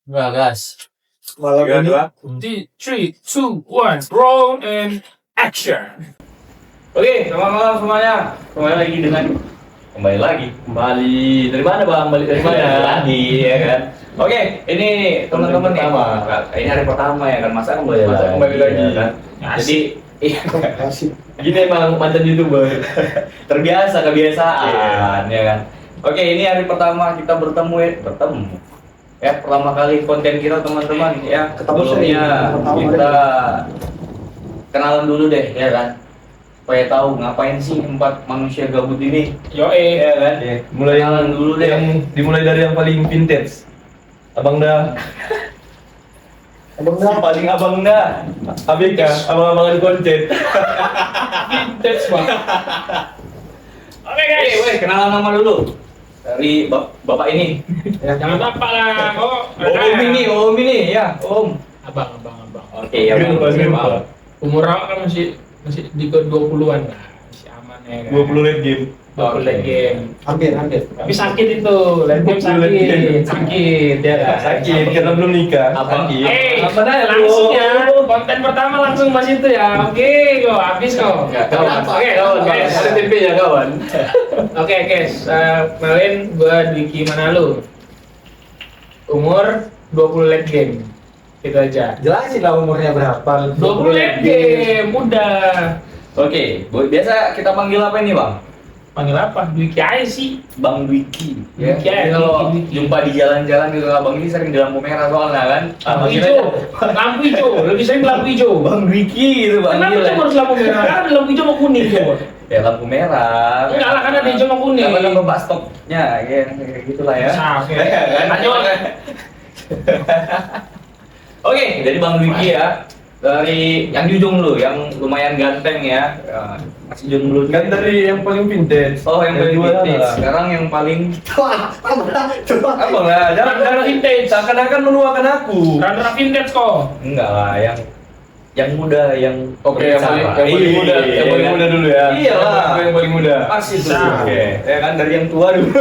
Enggak, gas. Malam Tiga, ini dua. 3, 2, 1, roll and action. Oke, selamat malam semuanya. Kembali lagi dengan kembali dari mana bang? Balik dari mana? Lagi ya kan. Oke, ini teman-teman nih. Ini hari pertama ya kan, masa kembali lagi. Ya kan? Jadi asik. gini emang mantan youtuber terbiasa kebiasaan ya kan. Oke, ini hari pertama kita bertemu ya pertama kali konten kita teman-teman ya. Ketemu Sebelumnya pertama kita kenalan dulu deh ya kan, supaya tahu ngapain sih empat manusia gabut ini ya kan. Mulai Kenalan dulu deh. dimulai dari yang paling vintage. Abang dah, Abang dah. Paling abang dah ABK, abang-abangan konten. Vintage banget. Oke guys. weh kenalan nama dulu dari bapak ini. Jangan lupa lah. Om ini ya om. Abang. Oke ya bang. Lupa. Umur awak kan masih di ke 20-an lah. Masih aman ya kan. 20 late game. 20 late game. Hampir. Tapi sakit itu, late game 20 late game. sakit ya kan. Sakit karena belum nikah. Apa? Sakit. Apa dah langsung ya. Konten pertama langsung bahas itu ya. Oke, go habis kok. Kawan. Oke, guys. Ada tempe ya kawan. Oke, guys. Kenalin gua Dwiki Manalu. Umur 20 late game. Itu aja. Jelasin lah umurnya berapa. 20 late game, mudah. Oke, biasa kita panggil apa ini bang? Panggil apa? Dwiki aja sih. Bang Dwiki. Ya. Dwiki aja, Jadi kalau Dwiki. jumpa di jalan-jalan gitu abang ini sering di lampu merah soalnya kan. Lampu Panggil hijau. aja, Lampu hijau. Lebih sering lampu hijau. Bang Dwiki gitu bang. Kenapa cuma harus lampu merah? Kan ada lampu hijau sama kuning tuh. Ya lampu merah. Enggak lah, kan ada hijau sama kuning. Karena bapak stopnya ya kayak gitulah ya. Nah, oke. Ya, kan? Lanjut. Oke, jadi Bang Dwiki ya. Dari yang jujung dulu, yang lumayan ganteng ya. Masih jujung dulu. Kan dari yang paling vintage. Oh, yang paling kedua vintage. lah. Sekarang yang paling Coba. Abang lah, jangan Rada vintage. seakan-akan menuakan aku. Rada vintage kok. enggak lah, yang muda, yang Oke, yang paling muda, yang paling muda dulu ya. Iyalah. Yang paling muda. Pasti tuh. Bisa. Oke, ya kan dari yang tua dulu.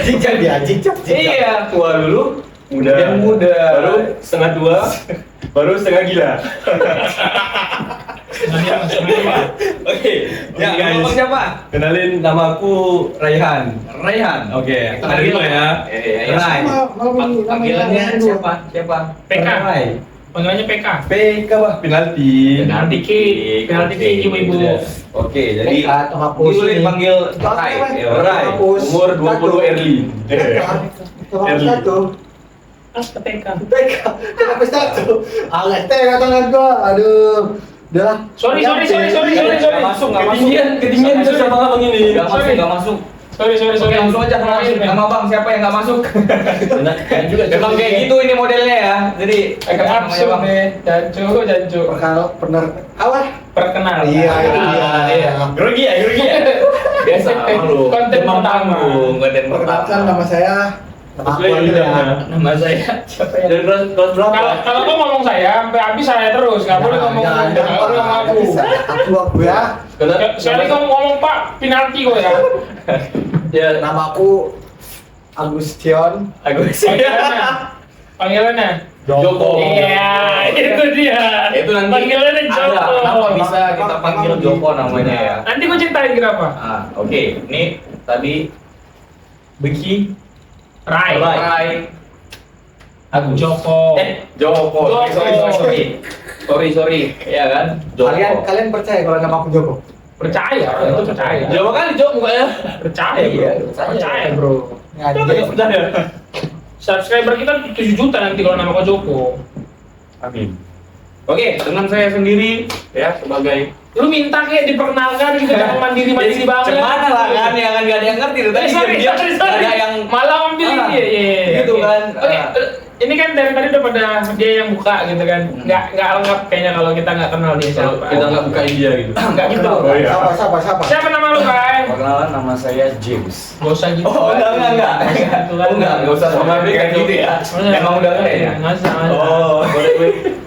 Cicak dia, cicak. Iya, tua dulu. Muda. Yang muda. Baru setengah tua, baru setengah gila. Oke, ya, Oke, guys. nama siapa? Kenalin, nama aku Raihan. Raihan. Oke, Kita ada panggil dua ya. Rai. Panggilannya siapa? PK. Rai. Panggilannya PK. PK bah, penalti. Penalti kick. Penalti kick, ibu-ibu. Oke, jadi PK, hapus boleh ini. panggil Hapus Rai. apa? Ya, Rai, Hapus. umur 20 early. Hapus satu. Pas ke PK. PK. Hapus satu. Alat teh tangan gua. Aduh. Udah lah. Sorry. Nggak masuk. Ketinggian itu sama abang ini. Nggak masuk. Sorry. Oke, langsung aja nama bang siapa yang nggak masuk? Memang kayak gitu ini modelnya ya. Jadi namanya Absurd bang. nih. Jancu. Awal. Perkenal. Iya, itu dia. Grogi ya. Biasa malu. Konten Demam pertama. panggung, konten Perkenalkan pertama. nama saya. Nama aku aja ya. Nama saya siapa ya? Dari kelas berapa? Kalau kau ngomong saya, sampai habis saya terus. Nggak boleh ngomong nggak boleh ngomong aku. Aku ya. Sekali kamu ngomong Pak, penalti kok ya. Ya, Nama aku Agustion. Agus. Panggilannya. Joko. Iya, itu dia. Itu nanti Panggilannya Joko. ada. Kenapa bisa kita panggil Joko namanya ya? Nanti gue ceritain kenapa. Oke. Ini tadi Beki Rai. Agus. Joko. Joko. Joko. Sorry. Ya kan? Joko. Kalian percaya kalau nama aku Joko? Percaya, itu percaya. Joko kali Joko mukanya. Percaya, Iya, bro. Percaya, bro. Nggak Percaya. Subscriber kita 7 juta nanti kalau nama kau Joko. Amin. Oke, dengan saya sendiri ya sebagai Lu minta kayak diperkenalkan gitu, jangan mandiri banget. Cemana lah kan yang kan gak ada yang ngerti tuh tadi Sorry. ada yang Malah ambil ini ya. gitu kan. Oke, ini kan dari tadi udah pada dia yang buka gitu kan. Nggak lengkap kayaknya kalau kita nggak kenal dia siapa. kita nggak bukain dia gitu. Nggak gitu. Oh, iya. Siapa? Siapa nama lu, Kai? Perkenalan, nama saya James. Gak usah gitu. Oh, enggak. Gitu kan. Oh, enggak usah sama dia kayak gitu ya. Emang udah enggak ya? Nggak usah. Oh, boleh.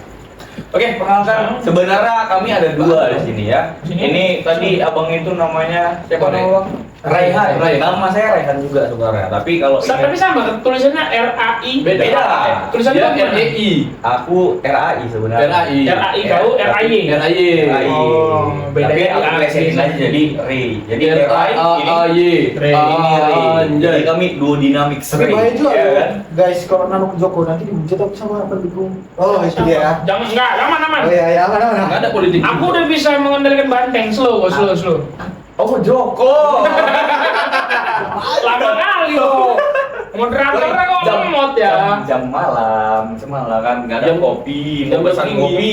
Oke, perkenalkan. Sebenarnya kami ada dua di sini ya. Sini? Ini tadi abang itu namanya siapa Nama nih? bang? Raihan. Nama saya Raihan juga sebenarnya. Tapi kalau Tapi sama tulisannya RAI. beda. Tulisannya Dia apa? RAI. Aku RAI sebenarnya. RAI kau RAI. Oh, beda Tapi ya, aku plesetin aja jadi Ray. Jadi RAI ini Ray. ini Ray. Jadi kami duo dinamik Tapi Ray. bahaya juga Iya loh, kan? guys, kalau nanuk Joko nanti dihujat aku sama pendukung. Oh, itu dia ya. Jangan enggak, aman. Oh iya, aman. Nggak ada politik. Aku udah bisa mengendalikan banteng, slow. Oh, Joko. Lama kali loh. Moderatornya kok lemot ya. Jam malam, semalam kan nggak ada Jam- kopi. jam Mau pesan tinggi. kopi,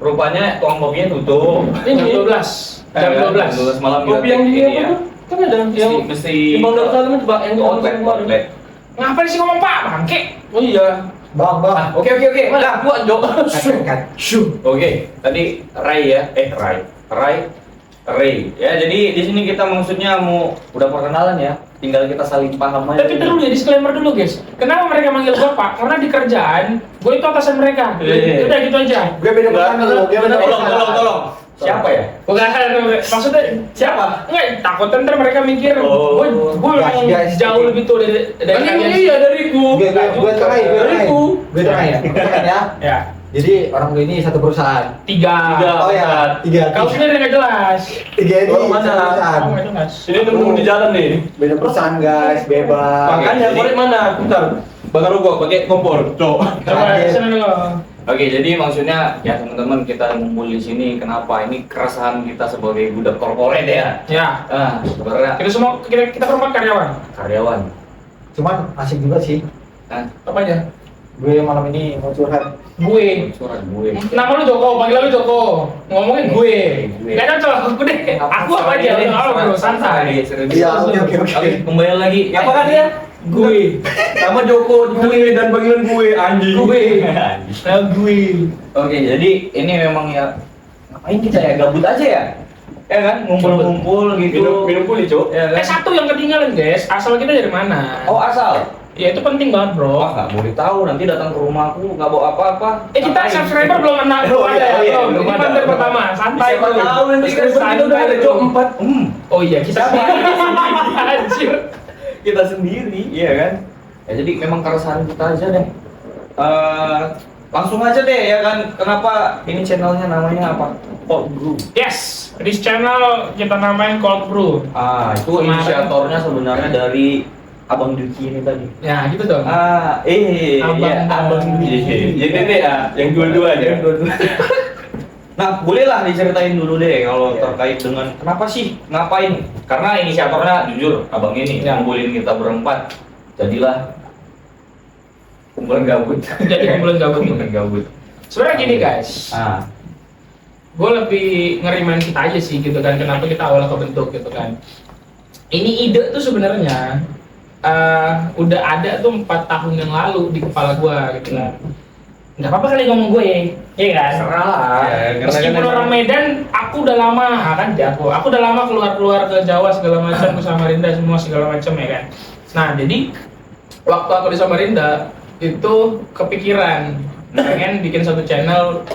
rupanya tukang kopinya tutup. Jam 12. Jam 12. 12 malam Kopi yang ini dia ya. apa tuh? Kan ada yang Mesti di Bang Darussalam itu Pak, yang outlet. Ngapain sih ngomong Pak Bangke? Oh iya. Bang. Oke. Nah, buat Jok. Oke, tadi Ray ya. Ray. Ya, jadi di sini kita maksudnya mau udah perkenalan ya. Tinggal kita saling paham aja. Tapi dulu ya disclaimer dulu guys. Kenapa mereka manggil gue Pak? Karena di kerjaan gue itu atasan mereka. Iya. Udah gitu aja. Gue beda pesan dulu. Dia beda pesan. Tolong. Siapa ya? Bukan maksudnya Siapa? enggak takut ntar mereka mikir Oh. gue memang Guys. jauh lebih tua dari kalian. Iya dariku. Gue terakhir. Gue terakhir ya. Ya, Jadi orang gue ini satu perusahaan. 3. Oh ya, 3. Kau sendiri nggak jelas. 3 ini Oh, mana? satu perusahaan. Kamu nggak jelas. Ini nemu di jalan nih. Beda perusahaan guys, bebas. Makanya jadi- korek mana? Bentar. Bakar rokok pakai kompor. Cok. Coba sana dulu. Oke, jadi maksudnya ya teman-teman kita ngumpul di sini kenapa? Ini keresahan kita sebagai budak korporat ya. Ya, Sebenarnya kita berempat karyawan. Cuman asik juga sih. apa aja? Gue malam ini mau curhat. Gue. Suara gue. Nama lu Joko, panggilan lu Joko. Ngomongin gue. Gue. Gak cocok, aku deh. Aku apa aja, lu apa bro, santai. Iya, oke. Oke, kembali lagi. Apa kan dia? Gue. Nama Joko, gue dan panggilan gue anjing. Gue. Gue. Oke, jadi ini memang ya ngapain kita ya gabut aja ya? Ya kan, ngumpul-ngumpul gitu. Minum pulih, Cok. Ya kan? Satu yang ketinggalan guys, asal kita dari mana? Oh, asal. Ya itu penting banget bro. Wah, nggak mau ditahu nanti datang ke rumahku nggak bawa apa-apa. Kita Ngapain? subscriber belum ada Oh, iya, ya, iya, belum. belum Ini ada. konten pertama, santai Siapa bro. tahu nanti kan Santai, kita udah ada bro. Cok 4. Oh iya, kita anjir. Kita sendiri, iya kan? Ya jadi memang keresahan kita aja deh. Langsung aja deh ya kan. Kenapa ini channelnya namanya apa? Cold Brew. Yes, di channel kita namain Cold Brew. Itu inisiatornya sebenarnya dari Abang Duki ini tadi. Ya gitu dong. Abang Duki. Jadi deh ya, yang dua-duanya. Nah, bolehlah diceritain dulu deh kalau terkait dengan kenapa sih ngapain? Karena inisiatornya jujur abang ini ngumpulin kita berempat. Jadilah kumpulan gabut. Jadi kumpulan gabut. Kumpulan gabut. Sebenarnya gini guys, gue lebih ngerimain kita aja sih gitu kan, kenapa kita awalnya kebentuk gitu kan. Ini ide tuh sebenarnya udah ada tuh 4 tahun yang lalu di kepala gue gitu kan. Nggak apa-apa kali ngomong gue ya kan? Serah lah. Meskipun orang Medan, aku udah lama kan aku udah lama keluar ke Jawa segala macam, ke Samarinda semua segala macam ya kan. Nah jadi waktu aku di Samarinda itu kepikiran pengen bikin satu channel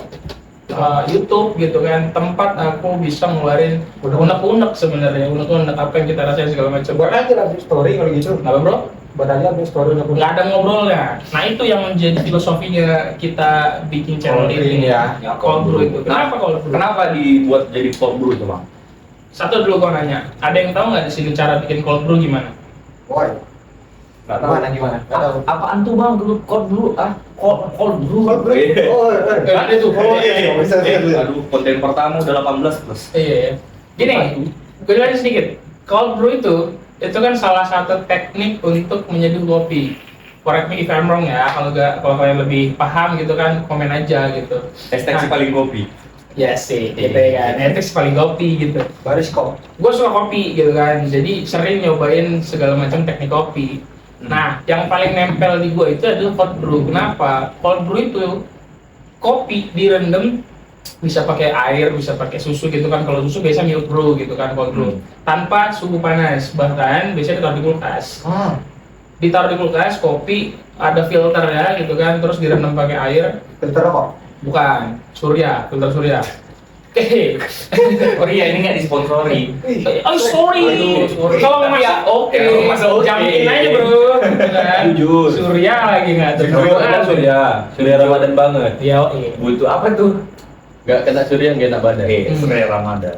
YouTube gitu kan, tempat aku bisa ngeluarin unek-unek sebenarnya, unek-unek apa yang kita rasain segala macam. Buat aja lah story kalau gitu. Apa bro? Buat aja update story udah Nggak ada ngobrolnya. Nah itu yang menjadi filosofinya kita bikin channel Cold ini brew ya. Ya, Cold brew itu. Kenapa cold brew? Kenapa dibuat jadi Cold Brew itu, Bang? Satu dulu gua nanya, ada yang tahu nggak di sini cara bikin cold brew gimana? Woi. Nggak Gimana? Nggak tahu. Apaan tuh Bang? Cold Brew? Cold Brew. Cold brew. Oh, Ada tuh. Oh, iya, bisa. Aduh, konten pertama udah 18 plus. Iya. Gini, gue jelasin sedikit. Cold brew itu kan salah satu teknik untuk menyeduh kopi. Correct me if I'm wrong ya. Kalau kalian lebih paham gitu kan, komen aja gitu. Hashtag si paling kopi. Ya sih, gitu ya kan. Hashtag si paling kopi gitu. Baris kok. Gue suka kopi gitu kan, jadi sering nyobain segala macam teknik kopi. Nah, yang paling nempel di gue itu adalah cold brew. Kenapa? Cold brew itu kopi direndam, bisa pakai air, bisa pakai susu gitu kan. Kalau susu biasa milk brew gitu kan, cold brew. Tanpa suhu panas, bahkan biasanya ditaruh di kulkas. Ditaruh di kulkas, kopi ada filter ya gitu kan, terus direndam pakai air. Filter kok. Bukan, surya, filter surya. Oh iya, ini nggak disponsori. Oh sorry. Aduh, sorry. Kalau masuk oke, Ya, masuk oke. jamin aja bro. Kan? Jujur. Surya lagi nggak tuh? Surya Ramadan banget. Ya oke. Butuh apa tuh? Gak kena Surya, gak enak badan. Surya Ramadan.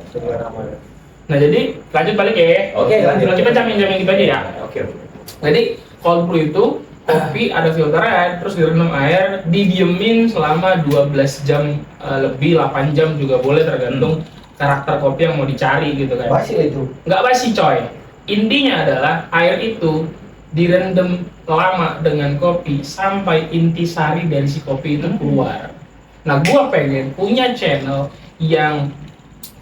Nah jadi lanjut balik ya. Oke, lanjut. Kita jamin gitu aja ya. Oke. Jadi cold brew itu kopi ada filternya, terus direndam air, didiemin selama 12 jam lebih, 8 jam juga boleh tergantung karakter kopi yang mau dicari gitu kan. Basi itu. Nggak basi coy. Intinya adalah air itu direndam lama dengan kopi sampai intisari dari si kopi itu keluar. Nah gua pengen punya channel yang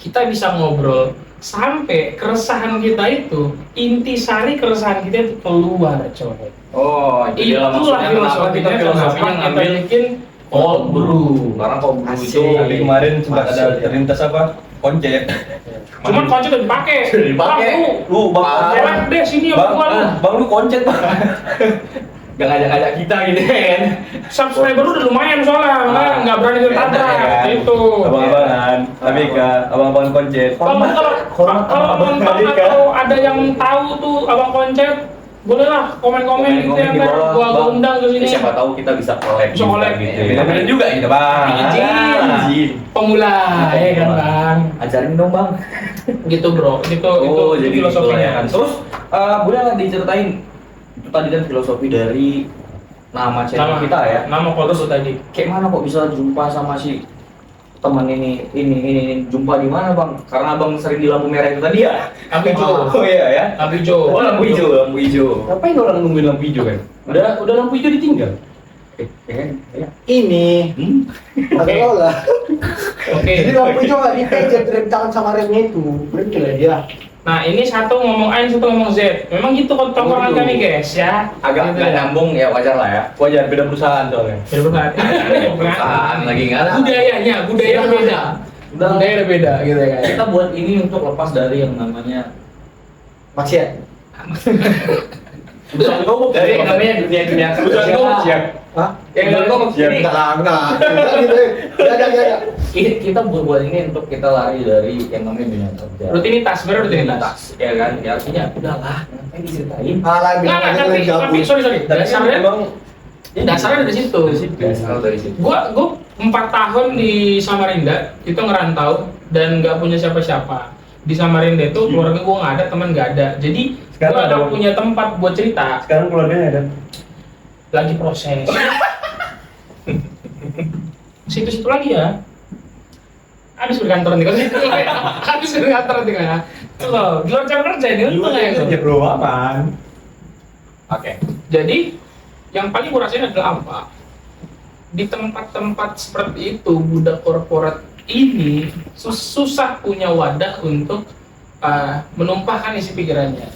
kita bisa ngobrol sampai keresahan kita itu, intisari keresahan kita itu keluar coy. Oh, jadi dalam Itulah maksudnya kenapa filosofinya kita kita ngambil bikin cold brew. karena cold brew itu Asik. Tapi kemarin sempat ada Masuk. terlintas apa? Koncet. Cuman konsep udah dipakai. Dipakai. Lu bang, Jelek deh sini bang, sama gua lu. bang lu koncet bang. gak ngajak-ngajak kita gitu kan. Subscriber lu udah lumayan soalnya, makanya nggak berani Beda ngetabrak ya kan? itu. Abang-abangan, Abika, abang-abangan koncet. Kalau nonton atau ada yang tahu tuh abang koncet, bolehlah komen-komen gitu ya, Komen di ntar bawah, gua Bang. undang ke sini. Siapa tahu kita bisa collab Bisa collab. gitu. Beda-beda juga kita bang. Izin. Pemula, ya kan bang. Ajarin dong bang. Gitu bro, itu Jadi filosofinya. kan. Terus boleh nggak diceritain itu tadi kan filosofi dari nama channel kita ya. Nama kodus tadi. Kayak mana kok bisa jumpa sama si teman ini jumpa di mana bang? Karena abang sering di lampu merah itu tadi ya. Lampu hijau. Oh iya ya. Lampu hijau. Oh lampu hijau. Ngapain orang nungguin lampu hijau kan? Udah lampu hijau ditinggal. Ya. Ini agak tahu lah. Oke. Jadi lampu hijau nggak dipencet rem tangan sama remnya itu, berhenti lah dia. Nah ini satu ngomong A, satu ngomong Z. Memang gitu tongkrongan kami guys ya. Agak Gitu nggak ya. nyambung ya wajar lah ya. Wajar beda perusahaan soalnya. Beda perusahaan. Perusahaan lagi nggak ada. Budayanya beda. Udah. Budaya beda gitu ya kan. Kita buat ini untuk lepas dari yang namanya Maksiat. dari yang namanya dunia kerja. Hah? Yang nggak ngomong ini Enggak lah, enggak gitu. Enggak. kita buat ini untuk kita lari dari yang namanya dunia kerja. Rutinitas, bener rutinitas. Ya kan, ya artinya udahlah, ngapain diceritain? Malah bilang Nggak, aja tapi lagi gabut. sorry. Dasarnya emang dasarnya dari situ. Dasar dari situ. Gua 4 tahun di Samarinda itu ngerantau dan nggak punya siapa-siapa. Di Samarinda itu keluarga gua nggak ada, teman nggak ada. Jadi Sekarang gua ada. nggak punya tempat buat cerita. sekarang keluarganya ada. Lagi proses. Situ-situ lagi ya. Habis berkantor nih, habis berkantor nih kan. Loh, di luar jam kerja ini untung ya. bro apaan? Oke. Jadi yang paling gue rasain adalah apa? Di tempat-tempat seperti itu, budak korporat ini susah punya wadah untuk menumpahkan isi pikirannya.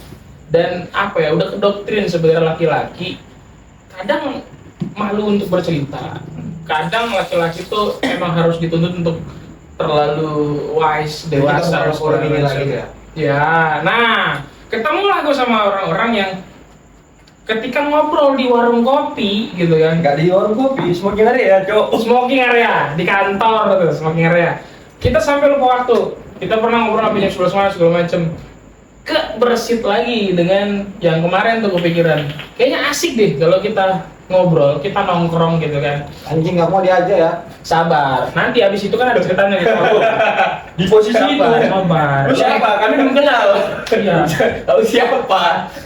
Dan apa ya, udah kedoktrin sebenarnya laki-laki kadang malu untuk bercerita. Kadang laki-laki tuh emang harus dituntut untuk terlalu wise, dewasa, Kita ngomong ini lagi ya. Ya, nah, ketemulah gue sama orang-orang yang ketika ngobrol di warung kopi gitu kan, Enggak di warung kopi, smoking area, Cok. smoking area di kantor tuh, smoking area. Kita sampai lupa waktu. Kita pernah ngobrol sampai jam 11 malam segala macem. Bersit lagi dengan yang kemarin tuh kepikiran. Kayaknya asik deh kalau kita ngobrol, kita nongkrong gitu kan. Anjing nggak mau diajak ya. Sabar. Nanti abis itu kan ada ceritanya gitu. Di posisi itu. Sabar. Lu siapa? Kami belum kenal. Iya. Tahu siapa?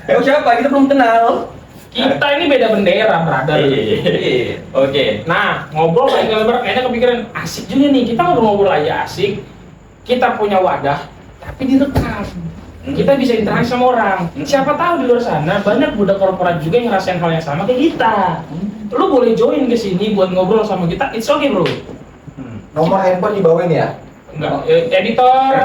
Tahu siapa? Kita belum kenal. Kita ini beda bendera, brother. Oke. Nah, ngobrol kayaknya kepikiran asik juga nih. Kita ngobrol aja asik. Kita punya wadah, tapi direkam. Kita bisa interaksi sama orang. Siapa tahu di luar sana banyak budak korporat juga yang ngerasain hal yang sama kayak kita. Lu boleh join ke sini buat ngobrol sama kita. It's okay, bro. Nomor handphone dibawain ya. Enggak, editor ya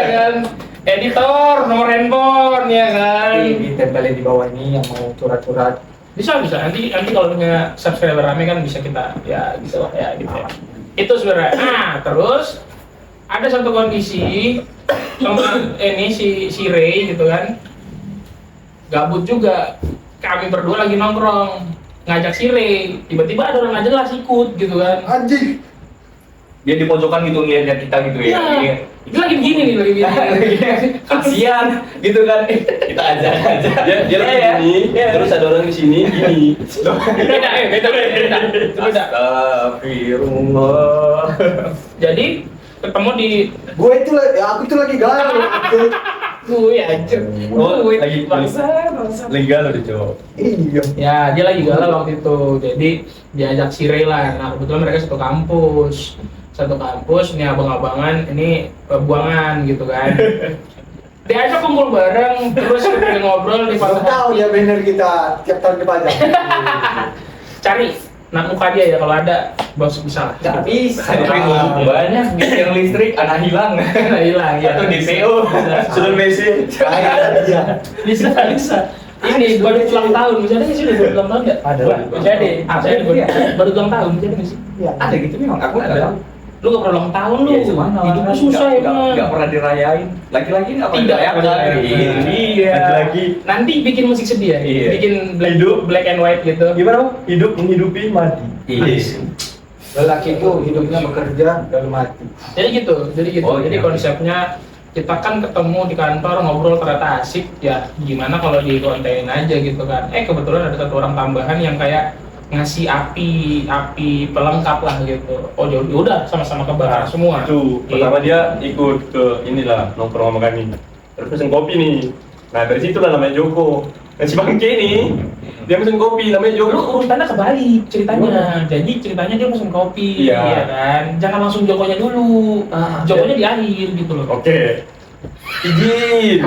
kan. Editor, nomor handphone ya kan. Ditempelin di bawah ini yang mau curhat-curhat. Bisa. Nanti kalau punya subscriber rame kan bisa kita ya gitu lah ya gitu ya. Itu sebenarnya. Nah, terus ada satu kondisi sama ini si Ray gitu kan. Gabut juga. Kami berdua lagi nongkrong, ngajak si Ray. Tiba-tiba ada orang nggak jelas ikut gitu kan. Anjing. Dia di pojokan gitu ngeliat kita gitu ya. Iya. Itu lagi begini nih, lagi begini. Kasihan gitu kan. Kita aja. Dia lagi gini, terus ada orang di sini gini. Beda. Beda. Astagfirullah. Jadi ketemu di Aku itu lagi galau. gue anjir. Oh, Gue lagi bangsa. lagi galau deh cowok. Iya. Ya, dia lagi galau waktu itu. Jadi diajak si Ray lah. Nah, kebetulan mereka satu kampus. Ini abang-abangan, ini buangan gitu kan. Diajak kumpul bareng, terus kita ngobrol di Baru tahu ya banner kita tiap tahun dipajang. Cari muka dia ya kalau ada, bos bisa lah. Nggak bisa. Banyak yang listrik anak hilang. Hilang ya. Atau DPO. Sudah Messi. Iya. Bisa. Ini baru ulang tahun, misalnya nggak sih baru ulang tahun nggak? Ada lah. Jadi, baru ulang tahun, jadi nggak sih? Iya. Ada gitu memang. Aku nggak tahu. Lu nggak pernah ulang tahun lu, Iya, cuman hidupnya susah ya nggak pernah dirayain. Lagi-lagi nggak pernah Tidak dirayakan. pernah dirayain. Iya. Lagi Nanti bikin musik sedih ya, Iya. bikin black and white gitu. gimana Bang? Hidup menghidupi mati. Iya. Lelaki itu hidupnya bekerja dan mati. Jadi gitu. Oh, Jadi iya. konsepnya kita kan ketemu di kantor ngobrol ternyata asik ya. Gimana kalau dikontenin aja gitu kan? Kebetulan ada satu orang tambahan yang kayak ngasih api pelengkap lah gitu. Oh ya udah sama-sama kebakar semua. Itu pertama dia ikut ke inilah nongkrong sama kami. Terus pesen kopi nih. Nah dari situ lah namanya Joko. Dan si Bangke nih dia pesen kopi namanya Lu Joko. urutannya kebalik ceritanya. Jadi ceritanya dia pesen kopi, Iya. ya kan? Jangan langsung Jokonya dulu. Jokonya di akhir gitu loh. Oke. Izin.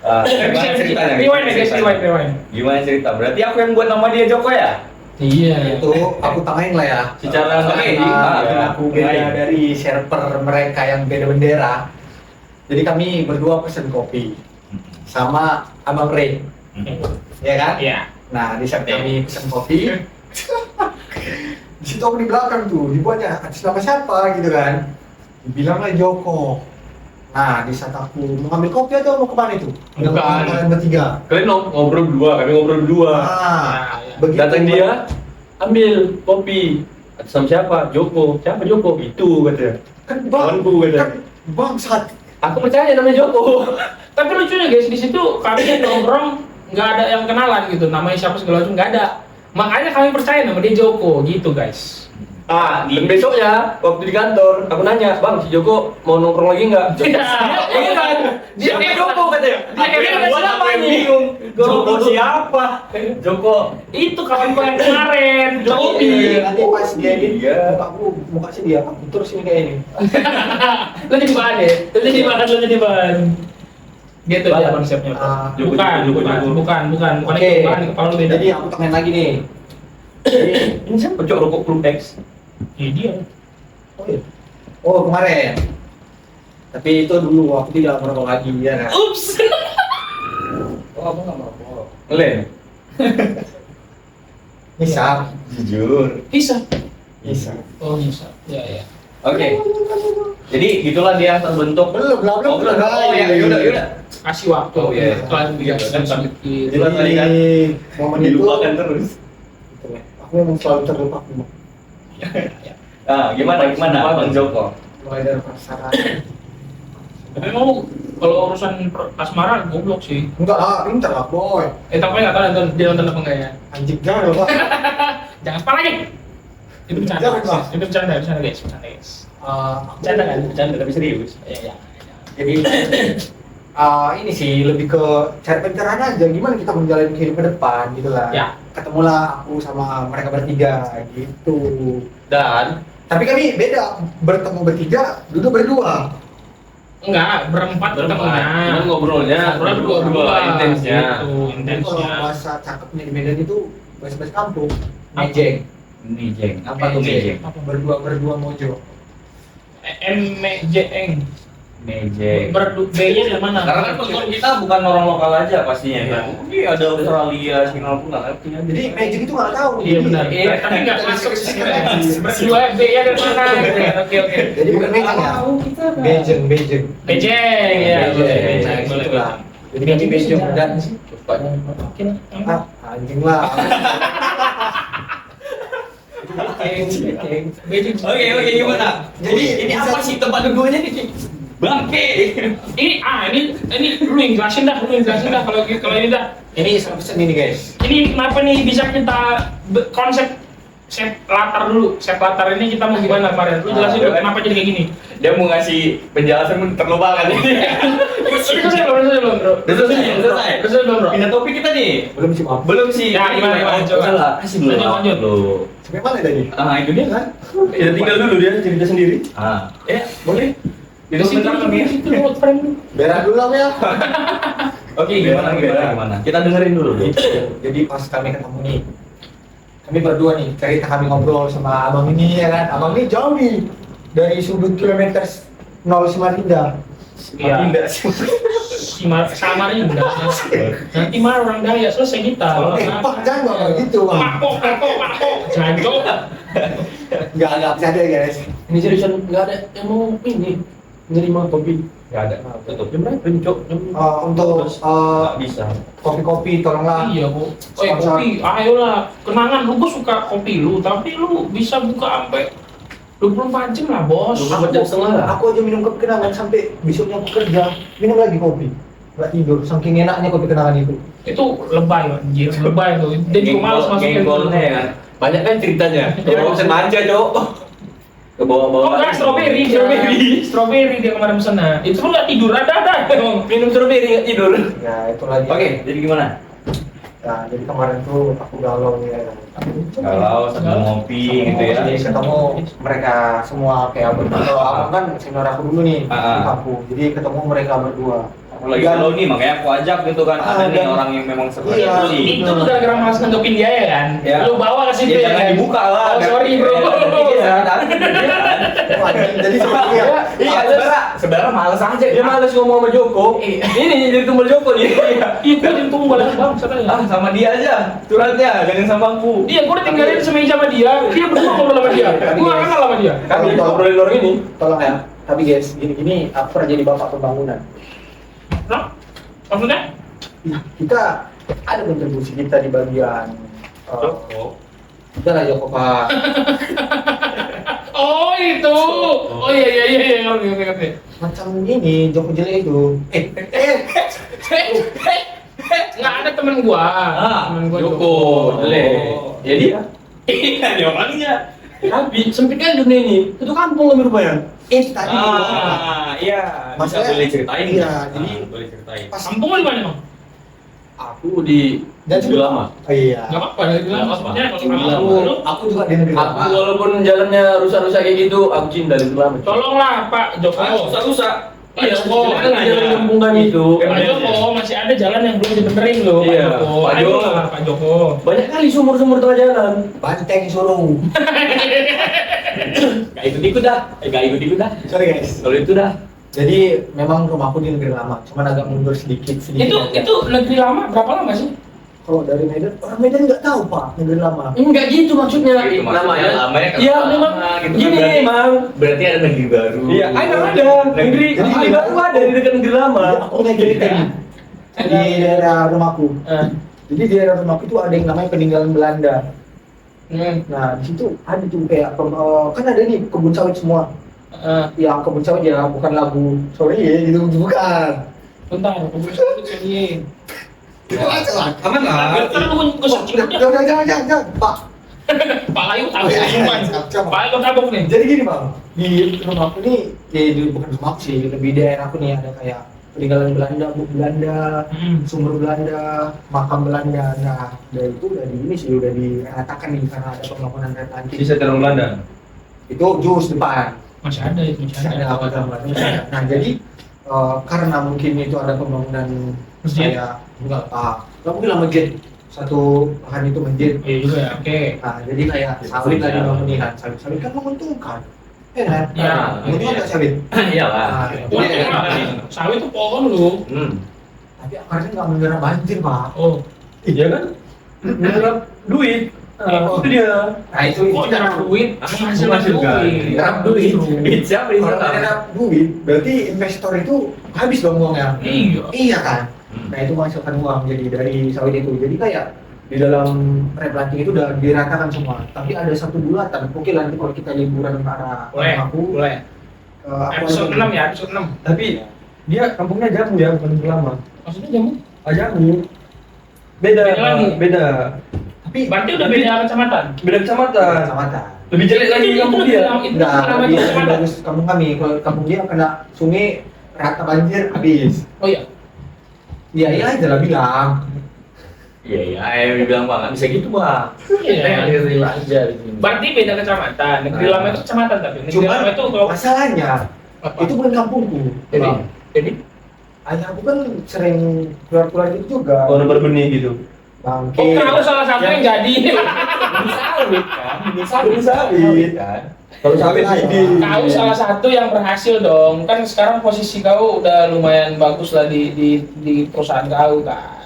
Gimana ceritanya? Rewind ya guys, rewind. Gimana cerita? Berarti aku yang buat nama dia Joko ya? Iya. Itu aku tangain lah ya. Secara Karena ya. aku beda dari server mereka yang beda bendera. Jadi kami berdua pesen kopi sama Abang Ray, ya kan? Iya. Nah di saat kami pesen kopi, di situ aku di belakang tuh dibuatnya atas nama siapa gitu kan? Dibilanglah Joko. Nah di saat aku mau ambil kopi atau mau kemana itu? Bukan. Kalian bertiga. Kalian ngobrol berdua, kami ngobrol berdua. Begitu Datang dia, ambil kopi. Atas nama siapa? Joko. Siapa Joko? Itu katanya. kan bang, Kawanku katanya. kan bangsat. Aku percaya namanya Joko. Tapi lucunya guys, di situ kami yang nongkrong nggak ada yang kenalan gitu, namanya siapa segala macam nggak ada. Makanya kami percaya nama dia Joko gitu guys. Dan besoknya waktu di kantor aku nanya, Bang, si Joko mau nongkrong lagi nggak? Iya kan? Dia Siapa kayak Joko katanya? Dia kayak siapa nih? Joko siapa? Joko. Itu kawan gue yang kemarin, Jokowi. Nanti pas dia ini, Iya. muka sih dia, aku terus ini kayak ini. Lo jadi bahan ya? Lo jadi bahan. Gitu dia konsepnya. Joko. Bukan Oke. itu bahan kepala lu beda. Jadi aku tangain lagi nih. Ini siapa? Jok rokok Club X. Ini dia. Oh iya. Oh kemarin. Tapi itu dulu aku tidak merokok lagi ya kan. Ups. Oh aku nggak merokok. Len. Bisa. Jujur. Bisa. Bisa. Oh bisa. Ya. Oke. Jadi gitulah dia terbentuk. Belum. Oh, belum. Oh ya, yaudah. Kasih waktu. Oh, iya. Setelah dijelaskan sedikit. Jadi tadi kan momen itu dilupakan terus. aku memang selalu terlupakan. Nah, gimana Bang Joko? Mulai dari pasaran. Tapi mau kalau urusan asmara goblok sih. Enggak lah, pintar lah boy. Tapi nggak tahu dia nonton apa enggak ya. Anjing jangan lah. Jangan separah lagi. Itu bercanda. Jangan, Pak. Itu bercanda guys. Bercanda kan? Bercanda tapi serius. Iya. Jadi ini sih lebih ke cari pencerahan aja gimana kita menjalani kehidupan depan gitu lah. Ya. Ketemulah aku sama mereka bertiga gitu. Dan Tapi kami beda, bertemu bertiga, duduk berdua. Enggak, berempat ketemunya. Cuman ngobrolnya berdua intensnya. Gitu, Jadi kalau intensnya. bahasa cakepnya di Medan itu bahasa kampung. Mejeng. Mejeng. Apa tuh mejeng? Berdua mojo. Mejeng. Mejeng. B-nya dari mana? Karena kan penonton kita bukan orang lokal aja pastinya kan. Ini ada Australia, Singapura nggak ngerti kan. Jadi Mejeng itu nggak tahu. Iya benar. Iya. Tapi nggak masuk sih. Berdua B-nya dari mana? Gitu ya. Oke. Jadi bukan Mejeng ya? Mejeng. Bejeng ya. Bejeng, itulah. Jadi kami Mejeng dan Oke lah. anjing lah. Oke, gimana? Jadi, ini apa sih tempat duduknya nih? Bangke. Ini lu yang jelasin dah kalau ini dah. Ini pesan ini guys. Ini kenapa nih bisa kita konsep set latar dulu. Set latar ini kita mau gimana kemarin? Lu jelasin dulu kenapa jadi kayak gini. Dia mau ngasih penjelasan pun terlupakan ini. Selesai belum, Bro? Selesai belum, Bro? Pindah topik kita nih. Belum sih maaf. Belum sih. Ya, gimana, coba. Salah. Kasih dulu. Lanjut. Lo. Sampai mana tadi? Itu dia kan. Ya tinggal dulu dia cerita sendiri. Boleh. Di situ lewat frame dulu. Berak dulu lah ya. Oke, gimana? Kita dengerin dulu. Jadi pas kami ketemu nih, kami berdua nih cerita, kami ngobrol sama abang ini ya kan. Abang ini jauh nih dari sudut kilometer 0 Samarinda. Iya. Samarinda. Nanti marah orang Daya, selesai kita. Pak jangan ngomong gitu bang. Makpok. Jangan coba. Enggak bisa deh guys. Ini seriusan nggak ada yang mau ini nerima kopi. Nggak ada. Tutup jam berapa? Cok. Untuk Nggak bisa. kopi-kopi tolonglah. Iya, Bu. Sponsor. Kopi, ayolah. Kenangan, lu gua suka kopi lu, tapi lu bisa buka sampai 24 jam lah, Bos. 24 jam setengah lah. Aku aja minum kopi kenangan sampai besoknya aku kerja minum lagi kopi. Nggak tidur, saking enaknya kopi kenangan itu. Itu lebay, anjir. Lebay tuh. Dan juga malas masukin Gengkolnya ya kan. Banyak kan ceritanya. Dia mau pesen manja, Cok. Ke bawah-bawah. Oh enggak, strawberry dia kemarin pesen. Nah, itu pun nggak tidur, ada. Minum strawberry nggak tidur. Ya itu lagi. Oke, jadi gimana? Nah, jadi kemarin tuh aku galau ya. Kalau sambil ngopi gitu ya. Jadi ketemu mereka semua kayak berdua. Kalau abang kan senior aku dulu nih di kampung. Jadi ketemu mereka berdua. Aku lagi galau nih, makanya aku ajak gitu kan. Ada nih orang yang memang seperti Iya. itu nih. Itu tuh gara-gara malas nanggepin dia ya kan? Ya. Lu bawa ke situ Ya, ya jangan kan? dibuka lah. Oh, sorry, Bro. Jadi seperti ya. Sebenarnya males aja. Dia males ngomong sama Joko. Ini jadi tumbal Joko nih. Iya, gua jadi tunggu balik bang, Ah, sama dia aja. Curhatnya, jangan sama aku. Iya, gua ditinggalin semeja sama dia. Dia berdua ngobrol sama dia. Gua gak kenal sama dia. Kami ngobrolin orang ini. Tolong ya. Tapi guys, gini aku pernah jadi bapak pembangunan. Nah, maksudnya? Kita ada kontribusi kita di bagian kita lah Joko Pak. Oh itu. Oh iya, ngerti. Macam ini Joko jelek itu. Nggak ada temen gua. Temen gua Joko. Jadi iya dia orangnya. Tapi sempit kan dunia ini. Itu kampung lebih rupanya. Tadi. Iya. Bisa Maksudnya- boleh ceritain. Iya, jadi boleh ceritain. pas Kampung lu di mana, Bang? Aku di Dan Negeri Lama. Oh iya. Nggak apa-apa, dari bilang Nggak maksudnya apa-apa. kalau Bilang. kamu lu Aku juga di negeri Aku lama. walaupun jalannya rusak-rusak kayak gitu, aku cinta Negeri Lama. tolonglah Pak Joko. Rusak-rusak. Iya, Joko. Kan jalan kampung kami itu. Pak Joko masih ada jalan yang belum dibenerin loh, Pak Iya, Joko. Pak Ayo Joko. lah Pak Joko. Banyak kali sumur-sumur tengah jalan. Banteng suruh. Gak ikut-ikut dah. Gak ikut-ikut dah. Sorry guys. Kalau itu dah. Jadi memang rumahku di negeri lama, cuman agak mundur sedikit. aja. Itu negeri lama berapa lama sih? Kalau dari Medan, orang Medan nggak tahu Pak negeri lama. Enggak gitu maksudnya. Gitu maksudnya, lamanya kan Iya, lama memang gitu gini kan. memang. Berarti ada negeri baru. Iya, ada negeri. Jadi Negeri gini, baru ada di dekat negeri lama. Aku punya cerita nih. Di daerah rumahku. Eh, Jadi di daerah rumahku itu ada yang namanya peninggalan Belanda. hmm, Nah di situ ada tuh kayak kan ada nih kebun sawit semua. eh, Yang kebun sawit ya bukan lagu sorry ya gitu bukan. bentar, aku bisa ini. Itu aja lah. Aman lah. Bentar lu gue searching aja. Jangan Pak. Pak Layu tahu Iya, semua. siap. Pak Layu tabung nih. Jadi gini bang, di rumahku nih, bukan rumahku sih, lebih daerah aku nih ada kayak peninggalan Belanda, buk Belanda, sumber Belanda, makam Belanda. Nah, dari itu udah di ini sih udah diratakan nih karena ada pembangunan kereta antik. Bisa terang Belanda. Itu jurus depan, Masih ada itu, masih ada ada. apa namanya. Nah, jadi karena mungkin itu ada pembangunan Masjid? kayak enggak nggak mungkin lah masjid. Satu lahan itu masjid. Iya juga ya, oke. Nah, jadi kayak sawit lah dibangunin kan. Sawit kan menguntungkan. Ya kan? Iya. Menguntungkan nggak sawit? Iyalah. Nah, Wah, jadi, sawit itu pohon lu. tapi akarnya nggak menyerap banjir, Pak. Oh, Iya kan? Menyerap duit. Itu dia. Nah, itu kok nyerap duit? Masuk Menghasilkan juga. duit. Nyerap duit. Duit siapa ini? Kalau nggak nyerap duit, berarti investor itu habis dong uangnya. Iya. Iya kan? Nah, itu menghasilkan uang jadi dari sawit itu. Jadi kayak di dalam replanting itu udah diratakan semua. Tapi ada satu bulatan. Mungkin nanti kalau kita liburan ke arah Boleh, aku, boleh. Episode 6 ya, episode 6. Tapi dia kampungnya Jamu ya, bukan Lama. Maksudnya jamu? Jamu. Beda, Beda lagi? beda. tapi Berarti udah beda kecamatan. Beda kecamatan. kecamatan. Lebih jelek lagi kampung dia. Itu Enggak, nama lebih kecamatan. bagus kampung kami. Kalau kampung dia kena sungai rata banjir habis. Oh iya. Ya iya aja lah bilang. Iya, iya, ayah bilang bang, nggak bisa gitu bang. Iya. Real aja di sini. Berarti beda kecamatan. Negeri Lama itu kecamatan tapi. Negeri Cuma Lama itu kalau masalahnya apa? itu bukan kampungku. Jadi, Bang. jadi Ayah aku kan sering keluar-keluar gitu juga. Oh, nomor benih gitu. Bangke. oh kalau salah satu yang jadi. Ini sawit kan, ini Ini sawit. kan. Kalau Sawit sampai ini. Kau salah satu yang berhasil dong. Kan sekarang posisi kau udah lumayan bagus lah di perusahaan kau kan.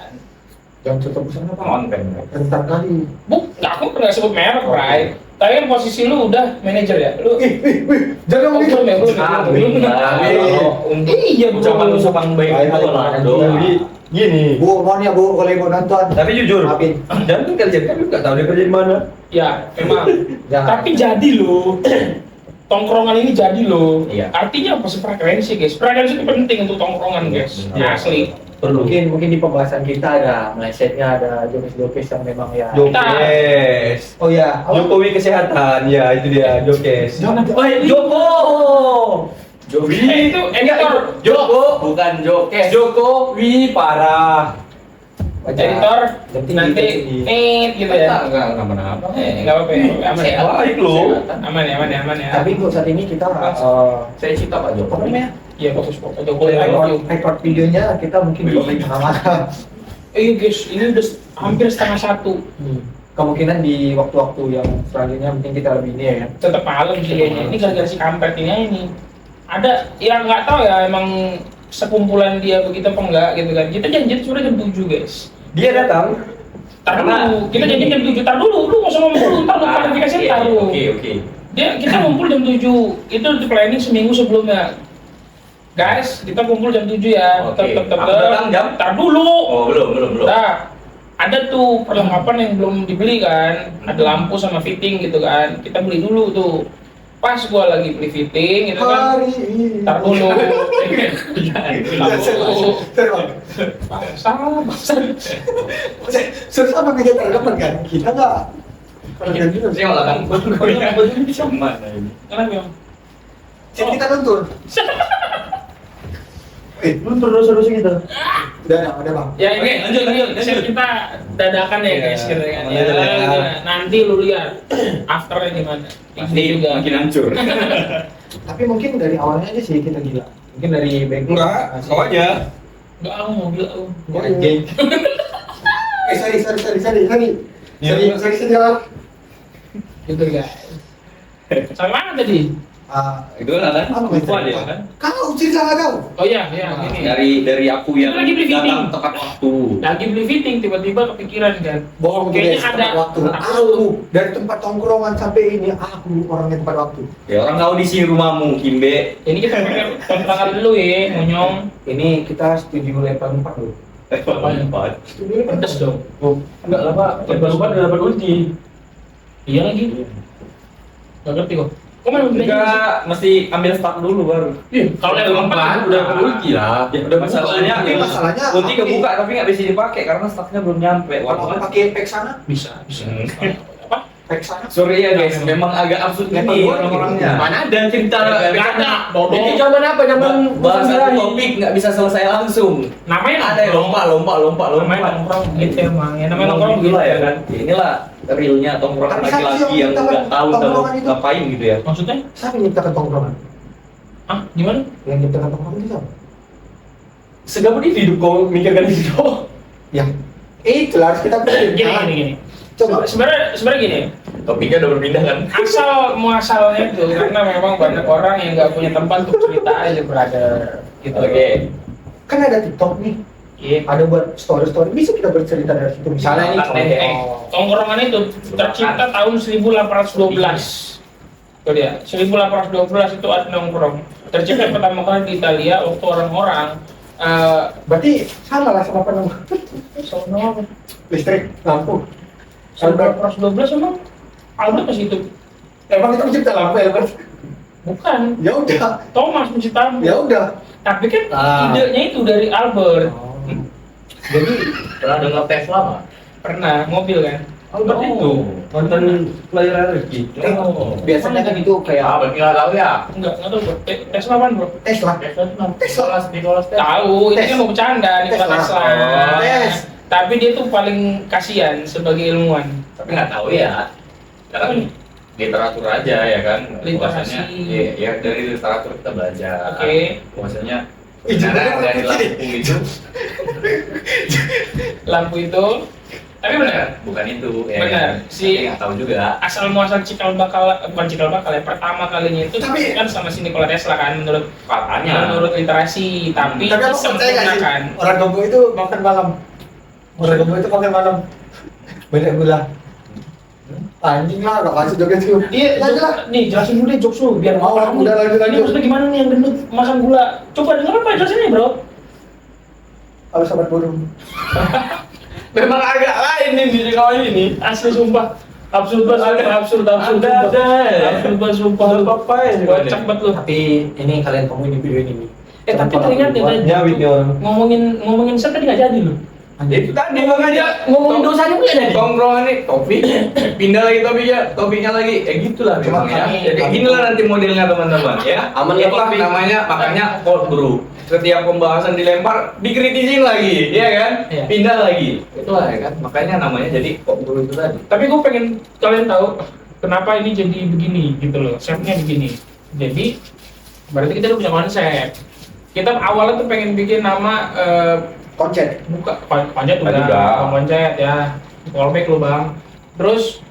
yang tetap sana apa? Konten. Rentan kali. Nggak, aku pernah sebut merek, Ray. Tapi kan posisi lu udah manajer ya. Lu Jangan Oh, begitu. belum ya, belum ya, belum. Untuk Iya, bro. ucapan baik itu lah dong. Jadi gini. Bu, mohon ya Bu, kalau ibu nonton. Tapi jujur, Maafin. dan kan kerja kan nggak tahu dia kerja di mana. Ya, memang. Jangan. Tapi jadi lo. Tongkrongan ini jadi lo. Iya. Artinya apa sih frekuensi, guys? Frekuensi itu penting untuk tongkrongan, guys. Iya. Asli. Mungkin di pembahasan kita ada melesetnya, ada jokes-jokes yang memang ya. Jokes. Oh ya, Jokowi kesehatan, ya itu dia Jokes. Jangan. Joko. Itu editor. Joko, bukan Jokes. Jokowi parah. Editor nanti gitu ya. Enggak apa-apa. Nggak apa-apa ya. Aman ya. Baik loh. Aman ya, aman ya, aman ya. Tapi untuk saat ini kita Saya cinta Pak apa Jokowi. namanya? Iya bagus kok. Jokowi I love you. Record videonya kita mungkin di tengah-tengah. Iya guys, ini udah hampir setengah satu. Kemungkinan di waktu-waktu yang selanjutnya mungkin kita lebih ini ya. Tetap malam sih kayaknya. Ini gara-gara si kampret ini. Ada yang nggak tahu ya emang sekumpulan dia begitu apa enggak gitu kan. Kita janjian sudah jam 7 guys. Dia datang. Tar dulu, kita janjian jam 7. Tar dulu, lu nggak usah ngomong dulu, ntar lu klarifikasi ntar lu. Oke. Kita ngumpul jam 7. Itu di planning seminggu sebelumnya. Guys, kita kumpul jam 7 ya. Oke. Tetap. Aku datang jam? Tar dulu. Oh belum. Nah, ada tuh perlengkapan yang belum dibeli kan. Ada lampu sama fitting gitu kan. Kita beli dulu tuh. Pas gua lagi beli fitting gitu kan. Hari ini. Tar dulu. Susah apa kita terdapat kan? Kita nggak. Kalau kan gitu. Saya malah kan baru bisa mana ini. Kenapa Bang? Sini kita nonton. Lu terus kita. Udah bang. Ya Oke, lanjut. kita dadakan ya guys Iya, gitu kan. lanjut ya. Nanti lu lihat afternya gimana. Pasti juga. makin hancur. Tapi mungkin dari awalnya aja sih kita gila. Mungkin dari background. Enggak, kau aja. Enggak, aku mau gila aku. Anjing. Sorry. Iya. Sorry. Gitu guys. Sampai mana tadi? Itu kan Apa lupa maksudnya? dia kan. Kau cerita nggak kau? Oh iya, ini. Dari aku yang Lagi beli fitting. datang tepat waktu. Lagi beli fitting tiba-tiba kepikiran kan. Bohong Kayaknya guys, ada tepat waktu. Aku dari tempat tongkrongan sampai ini aku orangnya tepat waktu. Ya orang tahu di sini rumahmu, Kimbe. Ini kita pakai kontrakan dulu ya, monyong. Ini kita setuju level 4 loh. Empat. Setuju level Pedes dong. Enggak lah Pak, level 4 udah dapat ulti. Iya lagi. Gak ngerti kok. Kok main begini? Enggak, mesti ambil start dulu baru. Iya, kalau level 4 udah dapat ulti lah. Ya udah Masalahnya Tapi masalahnya ulti apa kebuka tapi nggak bisa dipakai karena startnya belum nyampe. Kalau Wah, pakai pack sana, bisa. Apa? pack sana. sorry ya guys, memang agak absurd Level ini dua orang-orangnya. Mana ada cerita Nggak ada. Bodoh. Ini zaman apa? Zaman Bahas satu Bang topik nggak bisa selesai langsung. Namanya Ada yang lompat. Namanya nongkrong gitu emang. Ya namanya Emang nongkrong gitu lah ya gitu. kan. Ya, inilah realnya tongkrongan Tapi siapa sih laki-laki yang yang menciptakan nggak tahu tongkrongan itu? ngapain gitu ya. Maksudnya? Siapa yang menciptakan tongkrongan? Ah, gimana? Yang menciptakan tongkrongan itu siapa? segabut ini hidup kau mikirkan itu. Yang itu lah harus kita pikir. Gini. Coba. Sebenarnya gini. Topiknya udah berpindah kan. Asal muasalnya itu karena memang banyak orang yang nggak punya tempat untuk cerita aja brother. Gitu. Oke. Kan ada TikTok nih. Iya. Ada buat story-story. Bisa kita bercerita dari situ. Misalnya nih contoh. Tongkrongan itu tercipta tahun 1812. Itu dia. 1812 itu ada nongkrong. Tercipta pertama kali di Italia waktu orang-orang Berarti sama lah sama penuh Sama apa? listrik lampu. Albert 112 emang Albert masih itu? Emang itu pencipta lampu Albert? Bukan. Ya udah, Thomas menciptakan. ya udah. Tapi kan Ah. idenya itu dari Albert. Jadi pernah dengar Tesla nggak? Pernah mobil kan? Albert itu mantan pelayaran Rifki. Oh. Biasanya kan itu kayak Ah, berarti nggak tahu ya? Enggak tahu bro. Tesla apaan bro? Tesla. Tesla itu nama Tesla. di kelas Tesla. Tahu, ini Tes. kan mau bercanda Nikola Tesla. Tesla. Oh, tes. Tapi dia tuh paling kasihan sebagai ilmuwan. Tapi nggak tahu ya. Karena literatur aja ya kan. Literasi. Bahwasanya, ya dari literatur kita belajar. Oke. Bahwasanya Ih, kebenaran juga dari lucu nih. lampu itu Lampu itu, tapi benar. bukan itu. Ya, Benar. kan? Si- Tapi nggak tahu juga. Asal muasal cikal bakal, bukan cikal bakal ya, pertama kalinya itu Tapi- kan sama si Nikola Tesla kan menurut Katanya. literasi, tapi Tapi aku percaya gak sih? disempurnakan. Orang Gombo itu makan malam. Orang Gombo itu makan malam. Banyak gula. Anjing lah, gak kasih joget sih. Iya, Lanjut lah. nih jelasin dulu deh jokes lu biar Mau, paham udah, nih. lanjut. Ini maksudnya gimana nih yang gendut makan gula? Coba dengar apa jelasin nih bro. Kalau sahabat burung. Memang agak lain nih di kawan ini, asli sumpah. Absurd banget, absurd. Absurd sumpah. Apa ya? Kocak banget lu. Tapi ini kalian temuin di video ini. Tapi teringat ya tadi Nyawit nih orang. ngomongin set tadi nggak jadi lu. Itu tadi makanya Ngomongin dosanya nggak jadi. tongkrongan nih topik pindah lagi topiknya lagi gitulah memang ya. Jadi inilah nanti modelnya teman-teman ya. Aman Ya, ya, topik namanya makanya cold brew. Setiap pembahasan dilempar dikritisin lagi, ya kan? Iya. Pindah lagi. Itulah ya kan. Makanya namanya jadi kok dulu itu tadi. Tapi gue pengen kalian tahu kenapa ini jadi begini gitu loh. Konsepnya begini. Jadi berarti kita udah punya konsep. Kita awalnya tuh pengen bikin nama Konsen. buka konjet Tadi udah, udah. Bang konjet ya. Callback lu bang. Terus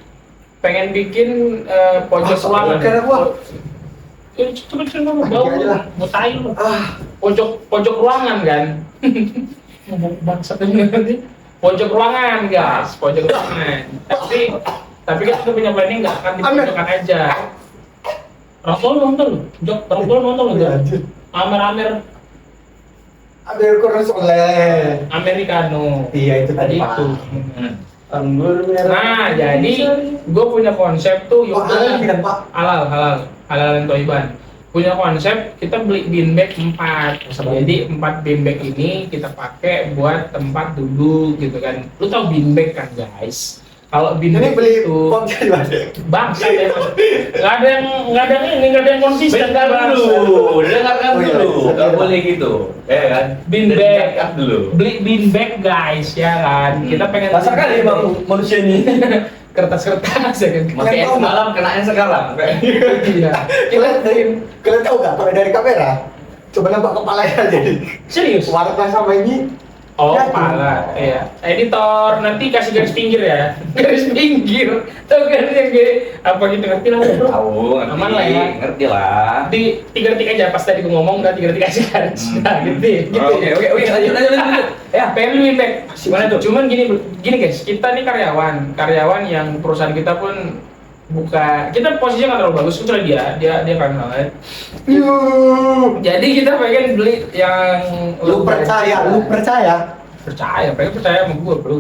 pengen bikin pojok ruangan. Karena gua Coba ngomong bau, Aja lah. mau tai lu. Pojok ruangan kan. Ngomong bangsat ini nanti. Pojok ruangan guys, pojok ruangan. Tapi kita udah punya planning nggak akan di pojokan aja. Orang tua lu nonton lu, Jok, orang tua lu nonton lu, Jok. Anjir. Amer Ambil kurang oleh. Americano. Iya, itu tadi, Pak. itu. Anggur merah. Nah, jadi gue punya konsep tuh, Wah, yaudah ini kan Pak. halal dan toiban. Punya konsep kita beli bean bag 4. Jadi 4 bean bag ini kita pakai buat tempat duduk gitu kan. Lu tau bean bag kan guys? Kalau bean Ini bag beli itu konsen di mana? bangsa ya. Nggak ada yang konsisten Dengar bangsa. dulu, dengarkan Oh, iya, dulu. iya. Nggak boleh gitu. Ya kan. Bean bag. Dengarkan dulu. Beli bean bag guys ya kan. Kita pengen Pasar kali emang manusia ini. kertas ya kan. Pakai es malam kenanya sekarang. Iya. Kalian tahu nggak? Kalau dari kamera, coba nampak kepalanya jadi. Serius? Warna sama ini. Oh, Ya, pala, iya. Editor, nanti kasih garis pinggir ya. Garis pinggir. Tahu kan yang kayak apa gitu ngerti lah bro. Tahu, ngerti. Aman lah ya. Ngerti lah. Di 3 detik aja pas tadi gue ngomong udah 3 detik kasih garis. Nah, gitu. Gitu. Oke, lanjut. Ya, pengen lu impact. Gimana tuh? Cuman gini guys, kita nih karyawan yang perusahaan kita pun kita posisinya nggak terlalu bagus, kecuali dia keren banget. Jadi kita pengen beli yang Lu percaya? pengen percaya sama gue bro.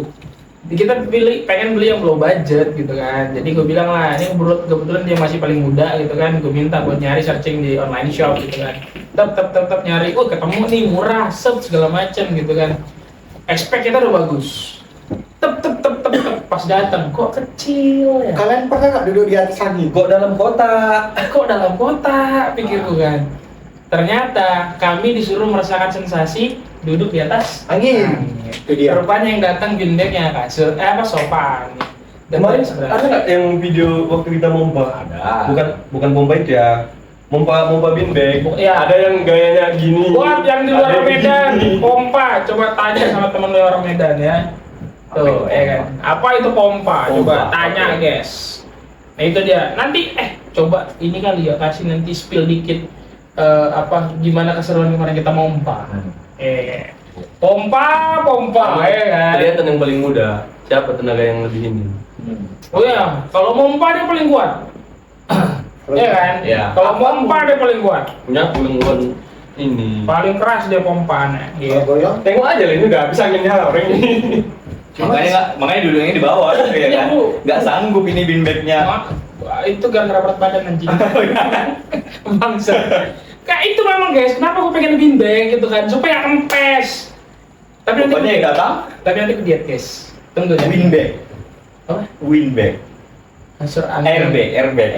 Kita pengen beli yang low budget gitu kan. Jadi gue bilang lah, ini kebetulan dia masih paling muda gitu kan. Gue minta buat nyari searching di online shop gitu kan. Tetap nyari, ketemu nih murah, segala macem gitu kan. Expect kita udah bagus. Tep pas datang kok kecil ya. Kalian pernah nggak duduk di atas angin? Kok dalam kota? Kok dalam kota pikirku kan. Ternyata kami disuruh merasakan sensasi duduk di atas Angin. Itu dia. Rupanya yang datang bean bag-nya kasur, sofa. Kemarin ada nggak yang video waktu kita mompa? Ada. Bukan pompa itu ya. Mompa bean bag. Iya. Ada yang gayanya gini. Buat yang di ada luar yang Medan, gini. pompa. Coba tanya sama temen lu orang Medan ya. Apa itu Tuh, ya kan. Apa itu pompa? Coba Pompa, tanya, apa? guys. Nah itu dia. Nanti coba ini kali ya kasih nanti spill dikit gimana keseruan kemarin kita mompa. Pompa, ya kan. Kelihatan yang paling muda. Siapa tenaga yang lebih ini? Oh ya, kalau mompa dia paling kuat. Iya kan? Iya. Kalau mompa dia paling kuat. Punya pulungan. ini. Paling keras dia pompanya. Iya. Kalau goyang, Tengok aja lah ini udah habis anginnya orang ini. Makanya duduknya di bawah ya Iya, kan. Bu. Nggak sanggup ini bean bag-nya. Wah, itu gara-gara berat badan anjing. Bangsa. Kak itu memang guys, kenapa gue pengen bean bag gitu kan supaya kempes. Tapi nanti Pokoknya yang datang tapi nanti ke diet guys. Tunggu ya. win bag. Apa? Win bag. Kasur angin. Airbag. Airbag.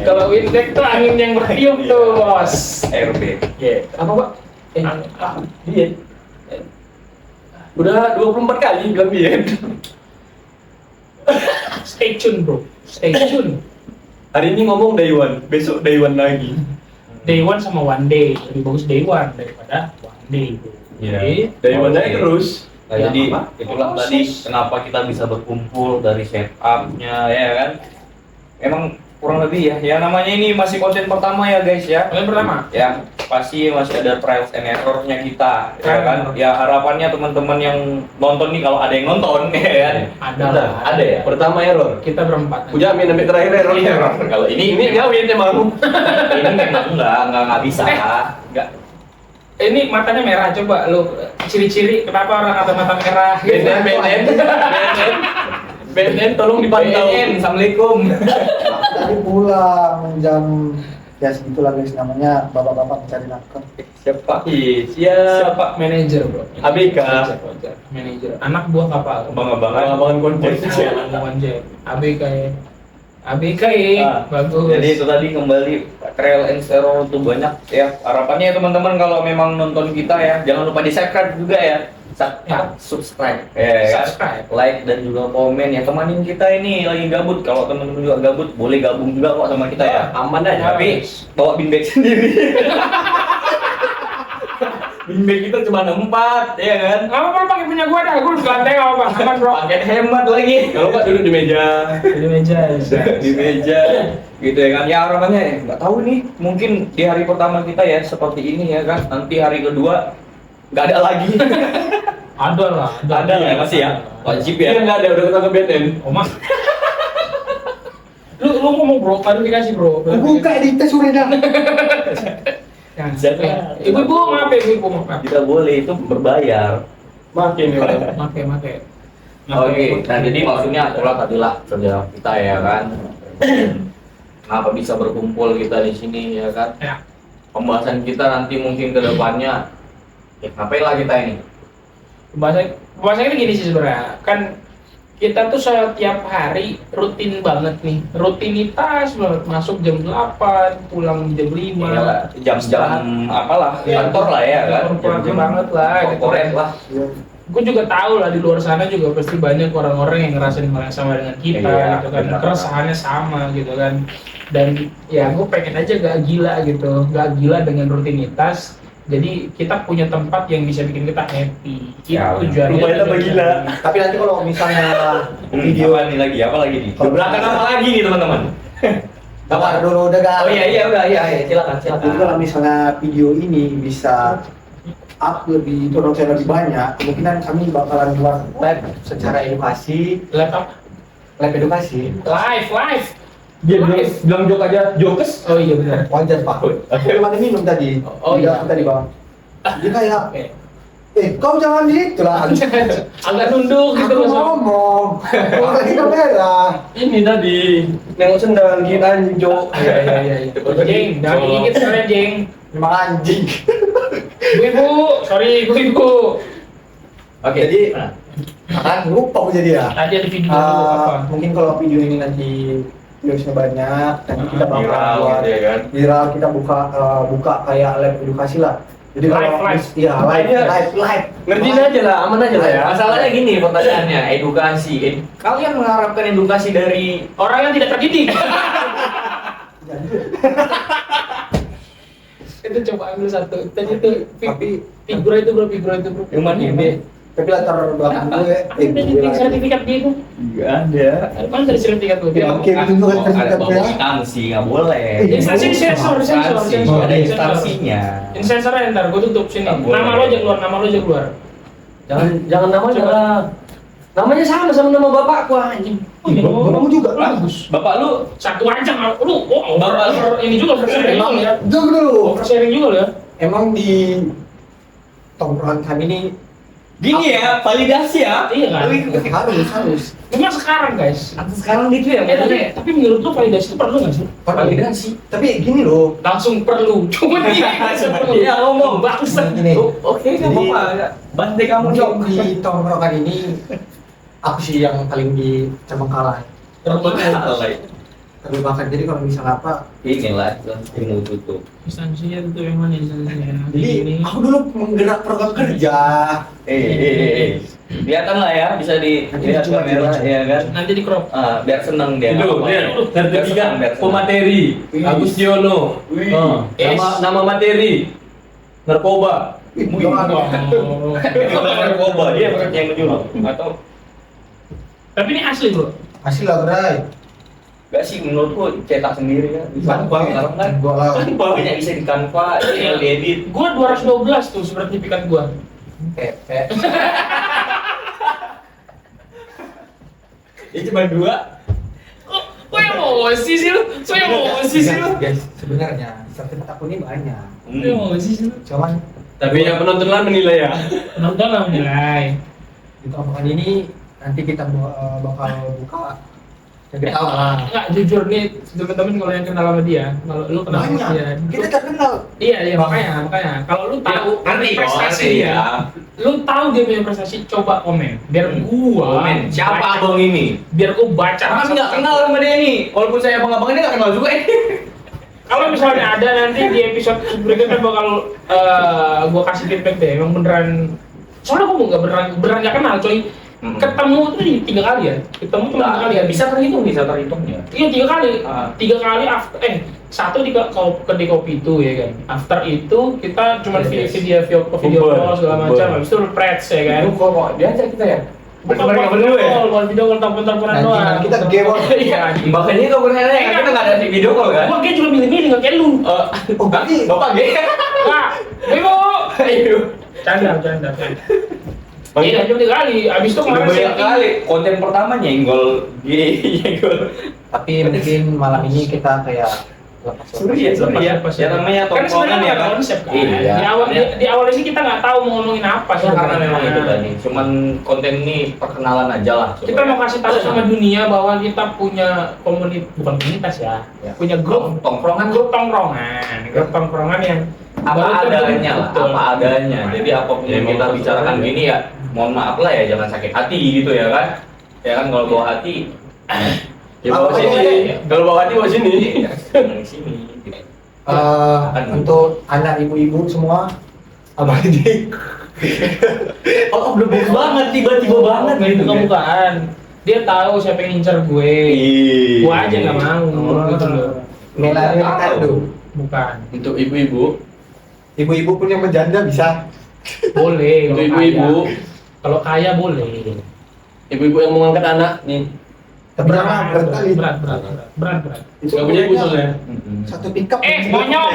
Kalau win bag tuh angin yang bertiup tuh bos. Airbag. Iya. Apa pak? Diet. Udah 24 kali bilang diet. Stay tune bro. Stay tune. Hari ini ngomong day one, besok day one lagi. Day one sama one day lebih bagus day one daripada one day. Bro. Jadi, Day one aja Oke. terus. Nah, Ya, jadi apa? itulah tadi kenapa kita bisa berkumpul dari setupnya ya kan. Emang kurang lebih ya. Ya namanya ini masih konten pertama ya guys ya. Yang pertama. Ya pasti masih ada trials and error-nya kita ya kan. Ya harapannya teman-teman yang nonton nih kalau ada yang nonton ya kan. Ada lah. Ada ya. Pertama error. Kita berempat. Aku jamin sampai terakhir error. Kalau ini Ini jawin emang. ini memang enggak bisa. Enggak. Ini matanya merah, coba lu ciri-ciri kenapa orang ada mata merah gitu. BNN tolong dipantau. BNN, Assalamualaikum. tadi pulang jam ya segitulah guys, namanya bapak-bapak mencari nafkah. Siapa? Siap. Siapa? Manajer bro. ABK. Manajer. Anak buah kapal. Abang-abangan. Abang-abangan konten. Konjen. ABK ya. ABK ya. Bagus. Jadi itu tadi kembali trial and error itu banyak ya. Harapannya ya teman-teman kalau memang nonton kita ya, jangan lupa di subscribe juga ya. Subscribe. Ya, Subscribe. Like dan juga komen ya. Temanin kita ini lagi gabut. Kalau teman-teman juga gabut, boleh gabung juga kok sama kita ya. Aman aja. Tapi bawa bean bag sendiri. Bean bag kita cuma 4, ya kan? Nggak apa-apa pakai punya gua dah. Gua di lantai nggak apa-apa. Aman bro. Paket hemat lagi. Kalau nggak duduk di meja. Di meja. Di meja gitu ya kan. Ya harapannya ya nggak tahu nih, mungkin di hari pertama kita ya seperti ini ya kan. Nanti hari kedua nggak ada lagi. Ada lah. Ada ya masih ya. Wajib ya. Iya nggak ada, udah ketangkep BNN. Oh mas. Lu ngomong bro, klarifikasi bro. Buka di tes sore dah. Jangan. Ibu-ibu maaf ya, ibu maaf. Tidak boleh, itu berbayar. Makin ya. Make. Oke, nah jadi maksudnya itulah tadilah kerja kita ya kan. Kenapa bisa berkumpul kita di sini ya kan? Ya. Pembahasan kita nanti mungkin ke depannya ya ngapain lah kita ini? Pembahasan ini gini sih sebenarnya. Kan kita tuh setiap hari rutin banget nih. Rutinitas banget. Masuk jam 8, pulang jam 5. Iyalah, jam-jam apalah, kantor lah ya kan? Korporat banget lah. Gitu. Korporat lah. Gue juga tahu lah di luar sana juga pasti banyak orang-orang yang ngerasain hal yang sama dengan kita Iya, gitu kan. benar. Keresahannya sama gitu kan. Dan ya gue pengen aja gak gila gitu. Gak gila dengan rutinitas. Jadi kita punya tempat yang bisa bikin kita happy. Ya, Itu tujuannya. lumayan tambah gila. Tapi nanti kalau misalnya video Apa nih lagi? Apa lagi nih? Di belakang apa lagi nih teman-teman? Sabar dulu udah gak. Oh iya udah silakan. Tapi kalau misalnya video ini bisa up lebih channel lebih banyak, kemungkinan kami bakalan buat live secara edukasi, Laptop live edukasi. live. Dia bilang jok aja, jokes. Oh iya benar. Wajar pak. Aku cuma minum tadi. Oh, iya. Tadi bang. Dia kayak, Oke. kau jangan gitu lah. Agak nunduk gitu Aku loh. ngomong. Kau lagi kamera. Ini tadi nengok sendal kita anjing jok. Iya. Jeng, jangan digigit sekalian Jeng. Memang anjing. Ibu, sorry ibu. Oke. Jadi kan lupa aku jadi ya. Tadi ada video apa? Mungkin kalau video ini nanti viewsnya banyak, nanti kita bakal viral buat gitu ya kan. viral, kita buka kayak live edukasi lah. Jadi Live. Iya, live. Ngertiin aja lah, aman aja lah ya. Masalahnya gini pertanyaannya, edukasi. Kalian mengharapkan edukasi dari Orang yang tidak terdidik. Itu coba ambil satu. Tadi itu figura itu bro. yang mana ini? Tapi latar belakang gue, Ada sertifikat dia itu. Enggak ada. Ada mana dari sertifikat lu? Ya, oke, betul kan Ada sertifikatnya. bawa instansi, nggak boleh. Instansi sensor. Ada instansinya. Sensornya ntar gue tutup sini. Nggak boleh. Nama lo aja keluar. Jangan nama Coba. lah. Namanya sama nama bapakku anjing. Oh, iya. Bapakmu juga? Bagus. Bapak lu Satu aja lu. Oh, Bapak ini juga oversharing Emang ya. Tunggu dulu. Oversharing juga lo ya. Emang di tongkrongan kami ini gini ya, validasi ya. Iya kan? harus. Memang sekarang guys. Sekarang gitu ya, Tapi menurut lu validasi itu perlu nggak sih? Validasi. Tapi gini loh. Langsung perlu. Cuma dia perlu. Iya ngomong. Bagus lah. Gini. Oke, nggak Jadi, apa-apa. Bantai kamu Mungkin jok. di tongkrongan ini aku sih yang paling terbengkalai. Terbengkalai. Jadi kalau misalnya apa? Inilah ilmu tutup. Instansinya itu yang mana instansinya? Jadi aku dulu menggerak program kerja. Kelihatan lah ya, bisa Nanti dilihat dicoba, kamera dicoba. ya kan. Nanti di crop. Biar seneng dia. Itu Apa-apa. dia Biar sertifikat seneng, biar seneng. pemateri Agustiono. Wih. Nama materi narkoba. Narkoba dia bukan yang menyuruh atau Tapi ini asli bro. Hasil lah, Bray. enggak sih menurutku cetak sendiri ya. Di Canva sekarang kan. Gua lah. Banyak bisa di Canva, tinggal diedit. Gua 212 tuh sertifikat gua. Pepe. Ya cuma 2. Kok emosi sih lu? Kok emosi sih lu? Guys, sebenarnya sertifikat aku ini banyak. Emosi sih lu. Cuman Tapi yang penonton lah menilai ya. Nonton lah menilai. di tongkrongan ini nanti kita bakal buka. Jadi tahu lah. Enggak jujur nih teman-teman kalau yang kenal sama dia, kalau lu kenal sama Banyak. dia. Kita terkenal. Iya makanya. Kalau lu tahu prestasi dia, lu tahu dia punya prestasi, coba komen. Biar gua Komen. Siapa baca. abang ini? Biar gua baca. Karena nggak kenal sama dia nih. Walaupun saya abang-abang ini nggak kenal juga ini. Kalau misalnya ada nanti di episode berikutnya bakal gua kasih feedback deh. Emang beneran. Soalnya gua nggak beneran nggak kenal, coy. Ketemu tuh 3 kali ya. Ketemu cuma 3 kali ya. Bisa terhitung ya. Iya 3 kali. Ah. 3 kali after satu di kedai kopi itu ya kan. After itu kita cuma video Kumpul. call segala macam. Habis itu prets ya kan. Lu kok diajak kita ya? Bukan dulu ya? Bukan video call telepon-teleponan Nanti doang. kita game on. Iya anjing. Makanya itu benernya kan kita nggak ada video call kan? Gua kayak juga milih-milih nggak kayak lu. Oh, berarti Bapak G. Wah, Bimo. Ayo. Canda. Iya, cuma 3 kali. Abis itu Udah kemarin banyak setting. kali konten pertama nyenggol G, nyenggol. tapi mungkin malam ini kita kayak Sorry ya. Ya namanya Kan sebenarnya tongkrongan ya ada kan. konsep kan. Iya. Di awal sih kita nggak tahu mau ngomongin apa Ya, karena memang itu kan. tadi. Cuman konten ini perkenalan aja lah. Kita mau kasih tahu sama dunia bahwa kita punya bukan komunitas ya, Ya. punya grup tongkrongan grup tongkrongan yang apa baru adanya lah, betul. apa adanya. Jadi apapun yang kita bicarakan gini ya, mohon maaf lah ya, jangan sakit hati gitu ya kan. Ya kan kalau bawa hati, ya bawa Apa sini. ya? Kalau bawa hati bawa sini. Iya, jangan di sini. untuk anak ibu-ibu semua abang ini Oh, belum banget, tiba-tiba banget gitu. bukan. Dia tahu siapa yang ngincer gue. Gue aja nggak mau gitu loh. Melani Ricardo. Bukan. Untuk ibu-ibu, Ibu-ibu punya menjanda bisa. Boleh. untuk kalau ibu-ibu, kaya. Kalau kaya boleh. ibu-ibu yang mau ngangkat anak nih, Tapi jangan berat kali. Berat. Itu nggak punya ibu soalnya. satu pickup. Monyong.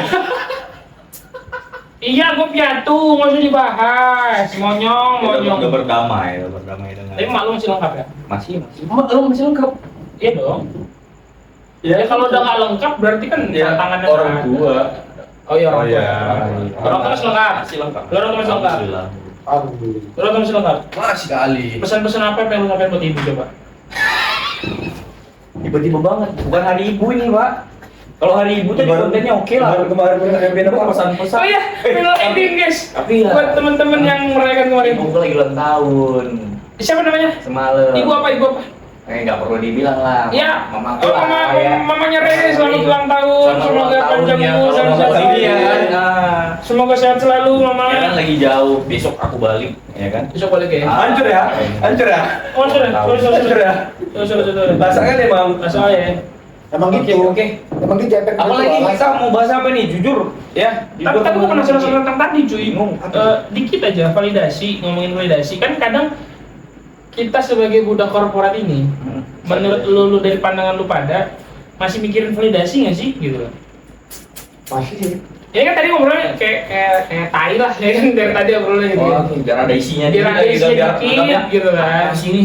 Iya, gue piatu, nggak usah dibahas. Monyong. Udah berdamai dengan. Tapi maklum masih lengkap ya? Masih. Lu masih lengkap. Iya dong. Ya kalau udah nggak lengkap berarti kan ya tantangannya orang nggak ada. tua. Oh iya orang Oh, iya. tua. Orang tua masih lengkap. Masih lengkap. Orang tua masih lengkap. Alhamdulillah. Orang tua masih lengkap. Masih kali. Pesan-pesan apa yang lu sampaikan buat ibu coba? Tiba-tiba banget, bukan hari ibu ini pak. Kalau hari ibu tuh kontennya oke lah. Kemarin Pesan-pesan. Oh iya, final ending guys. Tapi ya. Buat teman-teman yang merayakan kemarin. Ibu gue lagi ulang tahun. Siapa namanya? Semalam. Ibu apa? Nggak perlu dibilang lah. Ya. Mama Oh, mamanya Rere selamat ulang tahun. Selamat Semoga ulang panjang tahunnya. umur dan Kalau sehat nggak selalu. ini ya. Nah, Semoga sehat selalu mama. ya kan lagi jauh. Besok aku balik, ya kan. Besok balik ya. Hancur ya, hancur ya, Oh, sudah. hancur ya. Sudah. Pasangan emang. Asal ya. Emang gitu. Oke. Emang gitu efek. Apalagi kita mau bahas apa nih? Jujur, ya. Tapi gue penasaran tentang tadi cuy. Bingung. Dikit aja validasi, ngomongin validasi kan kadang kita sebagai budak korporat ini, menurut lu dari pandangan lu pada masih mikirin validasi nggak sih gitu? Masih sih. Ya kan tadi ngobrolnya kayak tai lah ya kan dari tadi ngobrolnya gitu. Oh, biar ada isinya Biar ada isinya dikit gitu kan. Sini.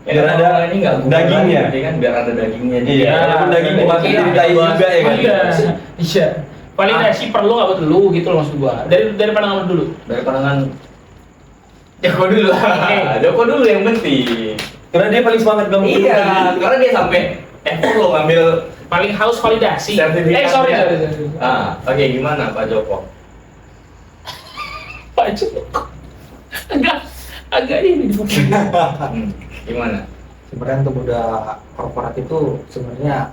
Biar ada ini enggak dagingnya. kan biar ada dagingnya. Iya, walaupun daging bukan diceritain juga ya kan. Iya. Validasi perlu nggak buat lu gitu loh maksud gua. Dari pandangan lu dulu. Dari pandangan Joko dulu lah. Oke. Joko dulu yang penting. Karena dia paling semangat bilang Iya, karena dia sampai lo ngambil Paling haus validasi. sertifikatnya. Sorry. Oke, gimana Pak Joko? Pak Joko. Agak ini. Gimana? Sebenarnya untuk udah korporat itu sebenarnya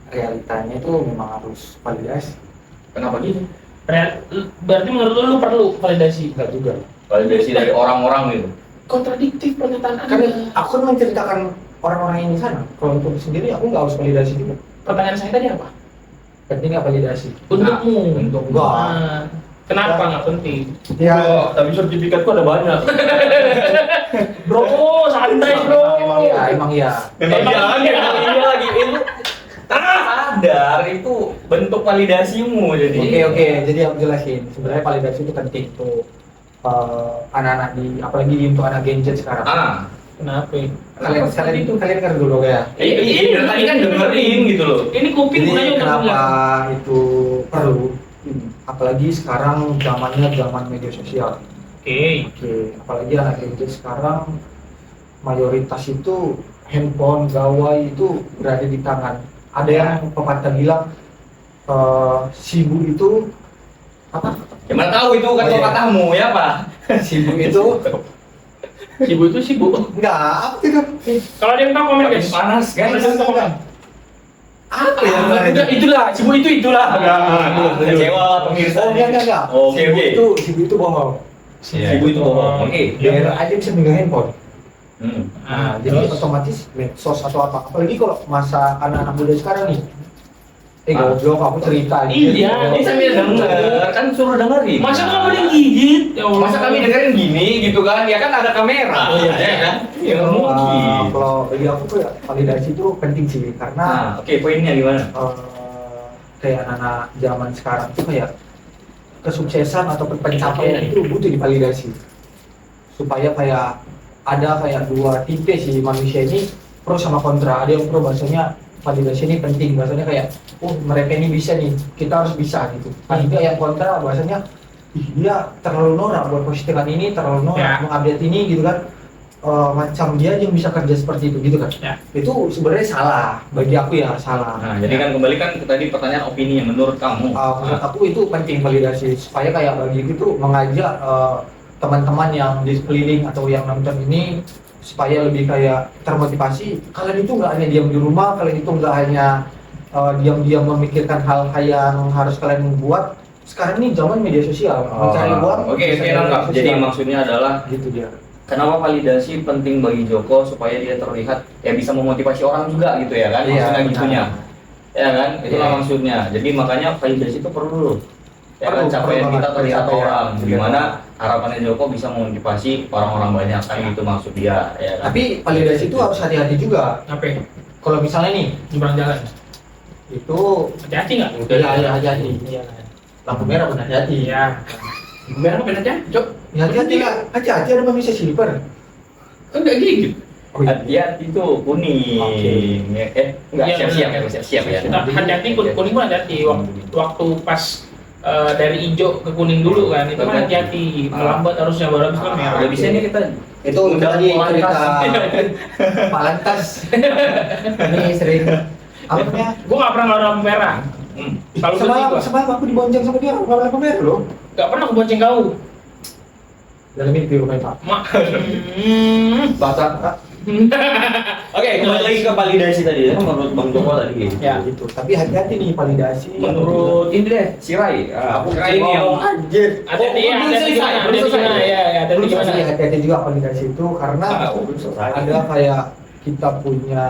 realitanya itu memang harus validasi. Kenapa gitu? Berarti menurut lu perlu validasi? Enggak juga. Validasi dari orang-orang gitu. Kontradiktif pernyataan Karena Anda. aku kan menceritakan orang-orang yang di sana. Kalau untuk sendiri aku nggak harus validasi juga. Pertanyaan saya tadi apa? Penting nggak validasi? Untukmu. Untuk gua. Nah, kenapa nggak penting? Ya, tapi sertifikatku ada banyak. Bro, santai bro. emang iya. Memang iya lagi itu sadar itu bentuk validasimu jadi. Oke, jadi aku jelasin. Sebenarnya validasi itu penting untuk anak-anak apalagi untuk anak Gen Z sekarang. Kenapa? Kalian kan dulu ya. Iya, tadi kan dengerin gitu loh. Ini kuping Jadi gunanya untuk kenapa dengar. itu perlu? Apalagi sekarang zamannya zaman media sosial. Oke. Apalagi anak Gen Z sekarang mayoritas itu handphone, gawai itu berada di tangan. Ada yang pepatah bilang sibuk itu apa? Gimana tahu itu kan Oh, iya. patahmu ya Pak? Sibuk itu Sibuk itu sibuk. enggak apa tidak? Kalau ada yang tahu komen guys. Panas Kalau ada yang tahu komen. Apa ya? Udah itulah, sibuk itu itulah. Kecewa pemirsa. Oh enggak. Oke, oke. Sibuk itu bohong. Sibuk itu bohong. Oke. Biar aja bisa megang handphone. Ah, Jadi otomatis medsos atau apa. Apalagi kalau masa anak-anak muda sekarang nih. Goblok aku cerita aja. Iya, Ini sambil denger, kan suruh dengerin. Masa kamu ada yang gigit? Ya Allah. Masa kami dengerin gini gitu kan? Ya kan ada kamera. Oh, iya. Ya kan? Ya nggak mungkin. Kalau bagi aku tuh ya, validasi itu penting sih karena Nah, oke, poinnya gimana? kayak anak-anak zaman sekarang tuh kayak kesuksesan atau pencapaian itu butuh divalidasi supaya kayak ada kayak dua tipe sih manusia ini, pro sama kontra. Ada yang pro bahasanya validasi ini penting, bahasanya kayak mereka ini bisa nih, kita harus bisa gitu. Ada yang kontra bahasanya dia terlalu norak buat postingan ini, terlalu norak mengupdate ini gitu kan. Macam dia yang bisa kerja seperti itu gitu kan. Itu sebenarnya salah, bagi aku ya salah. Nah, jadi kan kembali kan ke tadi pertanyaan opini yang menurut kamu. Menurut aku itu penting validasi supaya kayak bagi itu mengajak teman-teman yang di sekeliling atau yang nonton ini supaya lebih kayak termotivasi. Kalian itu nggak hanya diam di rumah, kalian itu nggak hanya diam-diam memikirkan hal yang harus kalian buat. Sekarang ini zaman media sosial, mencari uang. Oke, nangkap. Jadi maksudnya adalah gitu dia. kenapa validasi penting bagi Joko supaya dia terlihat ya bisa memotivasi orang juga gitu ya kan? Iya, Maksudnya benar. gitunya. Ya kan? Itulah Iya. maksudnya. Jadi makanya validasi itu perlu. Ya kan Perlu capaian banget, kita terlihat percaya. orang. Iya. Gimana harapannya Joko bisa memotivasi orang-orang banyak kan itu maksud dia ya kan? Tapi validasi itu harus hati-hati juga. Apa? Kalau misalnya nih Nyebrang jalan. itu Hati-hati nggak? iya hati-hati. Lampu merah pun hati-hati. Iya. Merah apa aja? Cok. Ya, hati-hati lah. Hati-hati ada manusia silver. Kan nggak gigit. Hati-hati itu kuning. Oke. Enggak Iya, siap-siap benar. siap ya. Nah, hati-hati kuning pun hati-hati. Waktu pas dari hijau ke kuning dulu kan, itu kan hati-hati. Melambat harusnya baru habis kan merah. Udah bisa nih kita Itu tadi cerita Pak Lantas. Ini sering apa namanya? Gue nggak pernah ngelawan lampu merah. Selalu berhenti gua. Semalam aku dibonceng sama dia, nggak pernah pamer loh. Nggak pernah aku bonceng kau. Dalam mimpi rumah Pak. Mak. Batak Pak. Oke, kembali lagi ke validasi tadi ya, menurut Bang Joko tadi. Ya. Gitu. Tapi hati-hati nih validasi. Menurut ini deh, si Rai. Aku kira ini yang anjir. Hati-hati ya, belum hati-hati selesai, gimana? belum Hati-hati selesai. gimana? Ya, hati-hati gimana? Hati-hati juga validasi itu karena belum selesai. ada kayak kita punya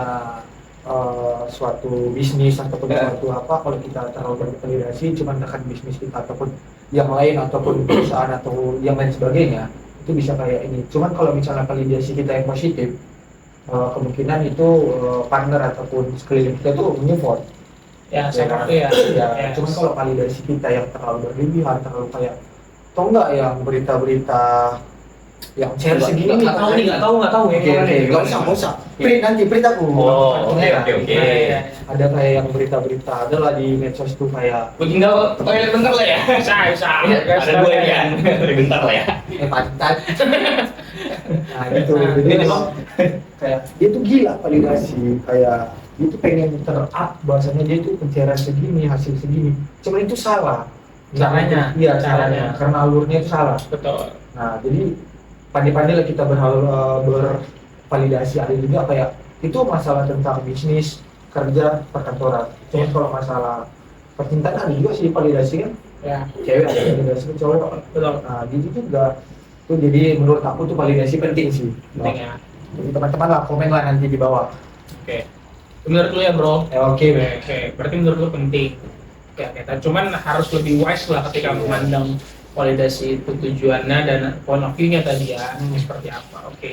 suatu bisnis ataupun suatu apa, kalau kita terlalu bervalidasi cuma tekan bisnis kita ataupun yang lain ataupun perusahaan atau yang lain sebagainya, itu bisa kayak ini. Cuman kalau misalnya validasi kita yang positif, kemungkinan itu partner ataupun sekeliling kita tuh menyupport. Ya, sektor tuh ya. Ya, cuman kalau validasi kita yang terlalu berlebihan, terlalu kayak tau nggak yang berita-berita yang share segini nih, Nggak tahu ya. Oke, nggak usah. Print aku. Oh, oke. Ada kayak yang berita-berita, ada lah di medsos tuh kayak Gue tinggal ke toilet bentar lah ya. Bisa. Ada 2 kan. Bentar lah ya. pantat. Nah gitu, jadi memang kayak dia tuh gila validasi, kayak dia tuh pengen ter-up bahasanya dia tuh pencairan segini, hasil segini. Cuman itu salah. Caranya. Iya, caranya. Karena alurnya itu salah. Betul. Nah, jadi pandai-pandai lah kita bervalidasi. Ada juga kayak itu masalah tentang bisnis, kerja, perkantoran. Cuma kalau masalah percintaan ada juga sih validasi kan. Ya. Cewek ada validasi ke cowok. Betul. Nah, gitu juga. Tuh jadi menurut aku tuh validasi penting sih. Penting ya. Jadi teman-teman lah komen lah nanti di bawah. Oke. Menurut lu ya, Bro? Oke. Berarti menurut lu penting. Ya, kita cuman harus lebih wise lah ketika memandang validasi itu tujuannya dan point of view-nya tadi ya, seperti apa. Oke.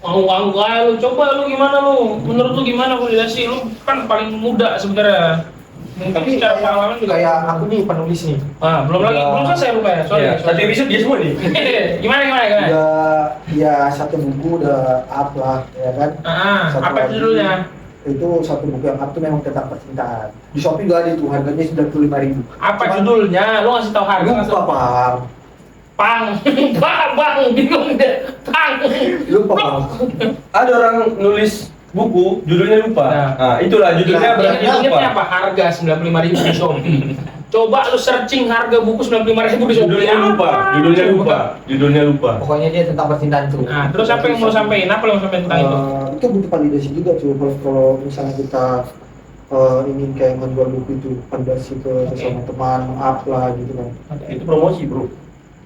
Mau lu coba lu gimana lu? Menurut lu gimana validasi? Lu kan paling muda sebenarnya. Mungkin Tapi secara pengalaman juga kayak aku nih penulis nih. belum selesai lupa ya. Sorry. Tadi episode dia semua nih. Gimana? Udah ya satu buku udah up lah ya kan. Satu Apa lagi, judulnya? Itu satu buku yang up tuh memang tentang percintaan. Di Shopee juga ada itu, harganya 95.000. Apa judulnya? Lu ngasih tahu harga nggak? Lupa Pang. Bang, bingung deh. Lupa Pang. Ada orang nulis buku, judulnya lupa. Nah, itulah judulnya Nah, berarti Ingatnya lupa. apa? Harga 95.000 di Shopee. Coba lu searching harga buku 95.000 di Shopee. Judulnya lupa. Pokoknya dia tentang percintaan tuh. Nah, terus apa yang mau sampein? Apa yang mau sampein tentang itu? Itu butuh validasi juga cuy. Kalau misalnya kita ingin kayak menjual buku itu validasi ke sesama teman, up lah gitu kan. Itu promosi, Bro.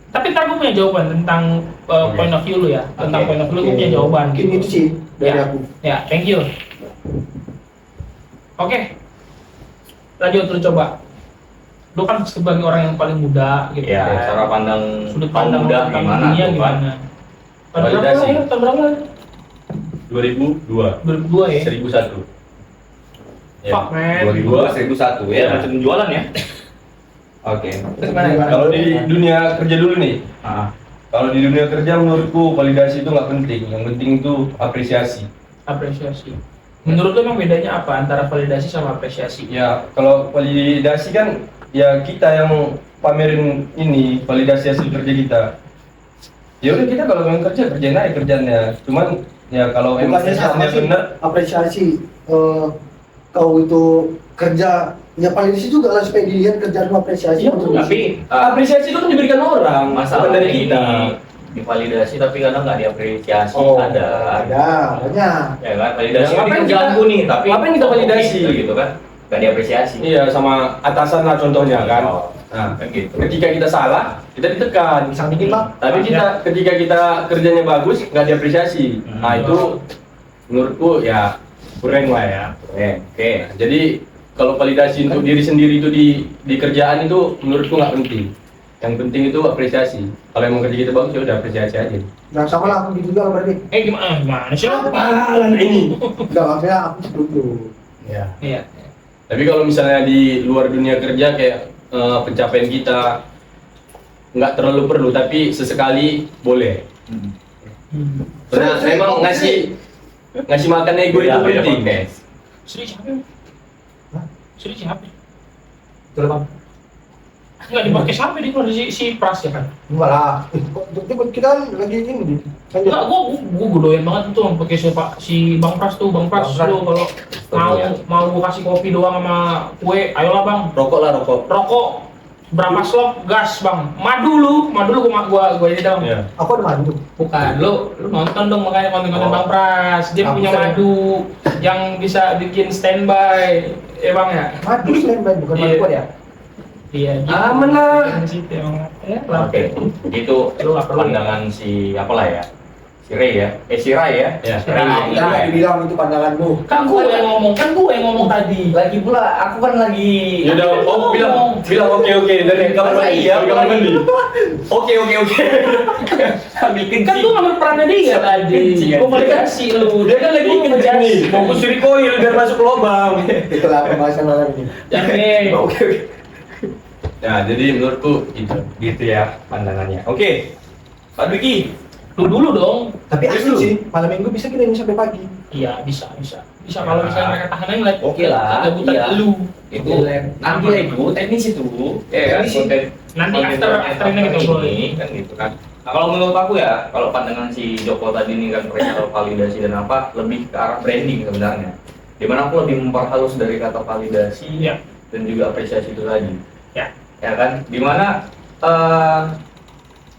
Tapi ntar gue punya jawaban tentang point of view lu ya. Tentang point of view lu gue punya jawaban. Mungkin itu sih dari Ya. aku. Ya, thank you. Oke. Lanjut lu coba. Lu kan sebagai orang yang paling muda gitu Ya, kan. cara pandang Sudut pandang muda tentang gimana dunia tuh, Pak? gimana? Tahun berapa Validasi. lahir? Tahun berapa lahir? 2002. 2002 ya? 1001. Fuck man. 2002 1001 ya, Ya. macam jualan ya. Oke. Terus gimana? Kalau di dunia kerja dulu nih. Ah, Kalau di dunia kerja menurutku validasi itu nggak penting. Yang penting itu apresiasi. Apresiasi. Menurut lu emang bedanya apa antara validasi sama apresiasi? Ya, kalau validasi kan ya kita yang pamerin ini validasi hasil kerja kita. Ya udah kita kalau memang kerja kerjain aja kerjanya. Cuman ya kalau emang Bukannya sama kerjanya sih benar, apresiasi kau itu kerja ya validasi juga lah supaya dilihat kerjaan lu apresiasi. Iya, Betul. tapi apresiasi itu kan diberikan orang, masalah bukan dari ini kita. divalidasi tapi kadang nggak diapresiasi. Oh, ada banyak. ya kan validasi Ya, ini ngapain kerjaanku nih tapi ngapain kita validasi? gitu kan nggak diapresiasi. Iya, sama atasan lah contohnya kan. Oh, Nah, kan gitu. ketika kita salah, kita ditekan. Pisang dikit Bang. Tapi ketika kita kerjanya bagus, nggak diapresiasi. Nah itu menurutku ya kurang lah ya. Oke. Nah, jadi kalau validasi untuk diri sendiri itu di kerjaan itu menurutku nggak penting. Yang penting itu apresiasi. Kalau emang kerja kita bagus ya udah apresiasi aja. Nah sama lah aku gitu juga berarti. Gimana sih lu? Apalan ini. Enggak maksudnya aku setuju. Ya. Iya. Tapi kalau misalnya di luar dunia kerja kayak pencapaian kita nggak terlalu perlu, tapi sesekali boleh. Karena memang ngasih makan ego itu Beda penting. podcast. Sri siapa? Hah? Sri siapa? Betul Bang. Enggak dipakai siapa di keluar si Pras ya kan? Enggak lah. Kita kan lagi ini. Enggak, gua doyan banget itu pakai si Bang Pras tuh, Bang Pras Bang Pras. lu kalau mau gua kasih kopi doang sama kue, ayolah Bang. Rokok lah rokok. Rokok berapa slop gas Bang? Madu lu gua ini dong. Ya. Aku ada madu. Bukan, lu nonton dong makanya konten-konten Oh. Bang Pras. Dia Aku punya sering. madu yang bisa bikin standby. Bang ya? Madu selain bukan madu Iya. kuat ya. Iya, gitu. Aman lah. Di situ emang. Ya, Oke. Itu Lu nggak perlu. pandangan si apalah ya. Si Ray ya. Si Ray ya. Ya. Ray. Jangan dibilang itu pandanganmu. Kan gue yang ngomong tadi. Lagi pula aku kan lagi Ya udah, bilang oke dari kamar mandi ya, kamar mandi. Oke. sambil Kan gue ngambil perannya dia tadi. Kencing, Gue validasi lu. Dia kan lagi kencing. Nih, fokus di koil biar masuk lubang. Itulah pembahasan malam ini. Jangan. Oke. Nah, jadi menurutku gitu ya pandangannya. Oke. Pak Dwiki, Lu dulu dong. Tapi Terus asli lu? sih, malam minggu bisa kita ini sampai pagi. Iya, bisa. Kalau misalnya mereka tahan aja ngeliat Oke lah, kegabutan iya. lu. itu nanti lah itu teknis itu, ya kan? Teknis sih. Nanti konten after ini kita ngobrolin. ini kan gitu kan. Nah, kalau menurut aku ya, kalau pandangan si Joko tadi ini kan perihal validasi dan apa, lebih ke arah branding sebenarnya. Dimana aku lebih memperhalus dari kata validasi Iya. dan juga apresiasi itu tadi. Ya. Ya kan? Dimana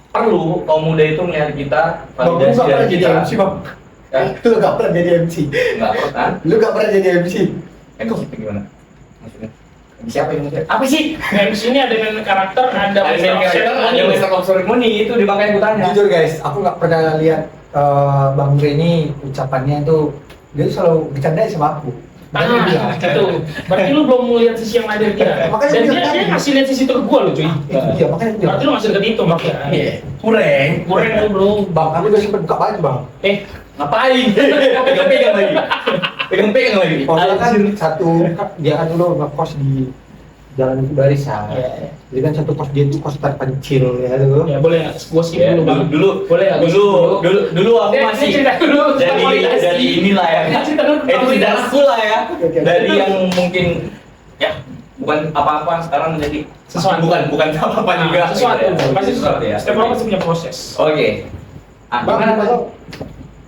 perlu kaum muda itu melihat kita Bang, lu validasi gak pernah dari jadi kita. MC, Bang. Ya? Lu gak pernah jadi MC. Nggak pernah. Lu gak pernah jadi MC. MC itu gimana? Maksudnya? Siapa yang maksudnya? Apa sih? MC ini ada main karakter, ada Ada Mr. karakter, ada Ceremony. Mr. of Ceremony, itu dimakanya aku tanya. Jujur guys, aku gak pernah lihat Bang Bre ini ucapannya itu dia selalu bercanda sama aku. Makanya dia bilang, Itu. Berarti lu belum melihat sisi yang lain dari dia. Makanya Dan dia dia tadi. ngasih lihat sisi itu ke gua loh, cuy. itu dia, makanya dia Berarti lu masih deket itu makanya. Iya. Kurang. Kurang lu, bro. Bang, kami udah sempat buka baju, Bang. Ngapain? Pegang-pegang lagi. Pegang-pegang lagi. Soalnya kan satu, dia kan dulu ngekos di Jalan Barisan. Iya. Jadi kan satu kos dia itu kos terpencil ya tuh. Ya boleh nggak? Gua skip Ya, dulu, Bang. dulu Boleh nggak? dulu aku Ini masih cerita dulu tentang validasi. dari inilah ya. Ini cerita dulu tentang Itu validasi. sejarahku lah ya. Oke. Dari yang mungkin ya bukan apa-apa sekarang menjadi Sesuatu. bukan apa-apa Nah, juga. sesuatu. gitu ya. Pasti sesuatu ya. Setiap orang pasti punya proses. Oke. Ah, Bang, gimana tadi?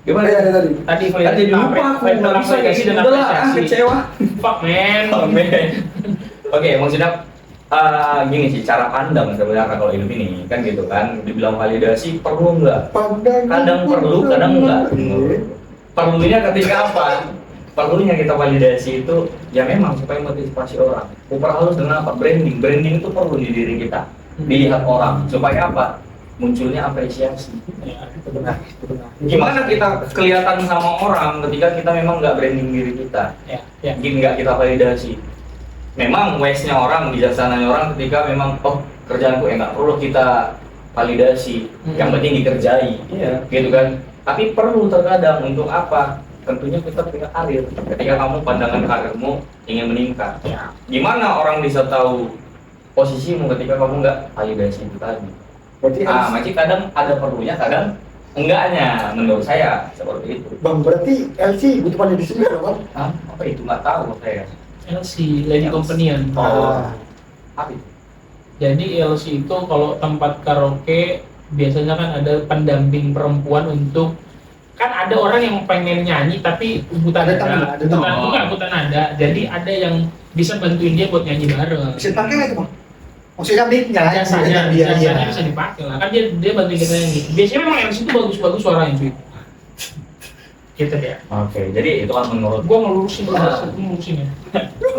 Gimana ya tadi? Tadi Kan jadi lupa aku, nggak bisa kayak validasi gitu. dan Udah lah, apresiasi. kecewa. Fuck man. Oke, maksudnya gini sih, cara pandang sebenarnya kalau hidup ini kan gitu kan, dibilang validasi perlu nggak? Kadang perlu, kadang enggak. Perlunya ketika apa? Perlunya kita validasi itu ya memang supaya motivasi orang. Memperhalus dengan apa? Branding. Branding itu perlu di diri kita, dilihat orang. Supaya apa? Munculnya apresiasi. Ya. Itu benar, itu benar. Gimana kita kelihatan sama orang ketika kita memang nggak branding diri kita? Ya. Mungkin nggak kita validasi. Memang wise-nya orang, bijaksananya orang ketika memang kerjaanku nggak perlu kita validasi, yang penting dikerjai, gitu kan. Tapi perlu terkadang untuk apa? Tentunya kita punya karir. Ketika kamu pandangan karirmu ingin meningkat, Ya. gimana orang bisa tahu posisimu ketika kamu nggak validasi itu tadi? Berarti Masih kadang ada perlunya, kadang enggaknya. Menurut saya seperti itu. Bang, berarti LC butuh validasi juga, Bang. Hah? Apa itu nggak tahu saya. LC, Lady Companion. Oh. Apa itu? Jadi LC itu kalau tempat karaoke biasanya kan ada pendamping perempuan untuk, kan ada orang yang pengen nyanyi tapi buta Ada nada, teman, ada teman. buta nada. Jadi ada yang bisa bantuin dia buat nyanyi bareng. Bisa dipakai nggak itu, Bang? Maksudnya mic-nya, Jasanya dia bisa dipakai lah. Kan dia bantuin kita nyanyi. Biasanya memang LC itu bagus-bagus suaranya cuy. Gitu ya. Oke, jadi itu kan menurut Gua ngelurusin ya.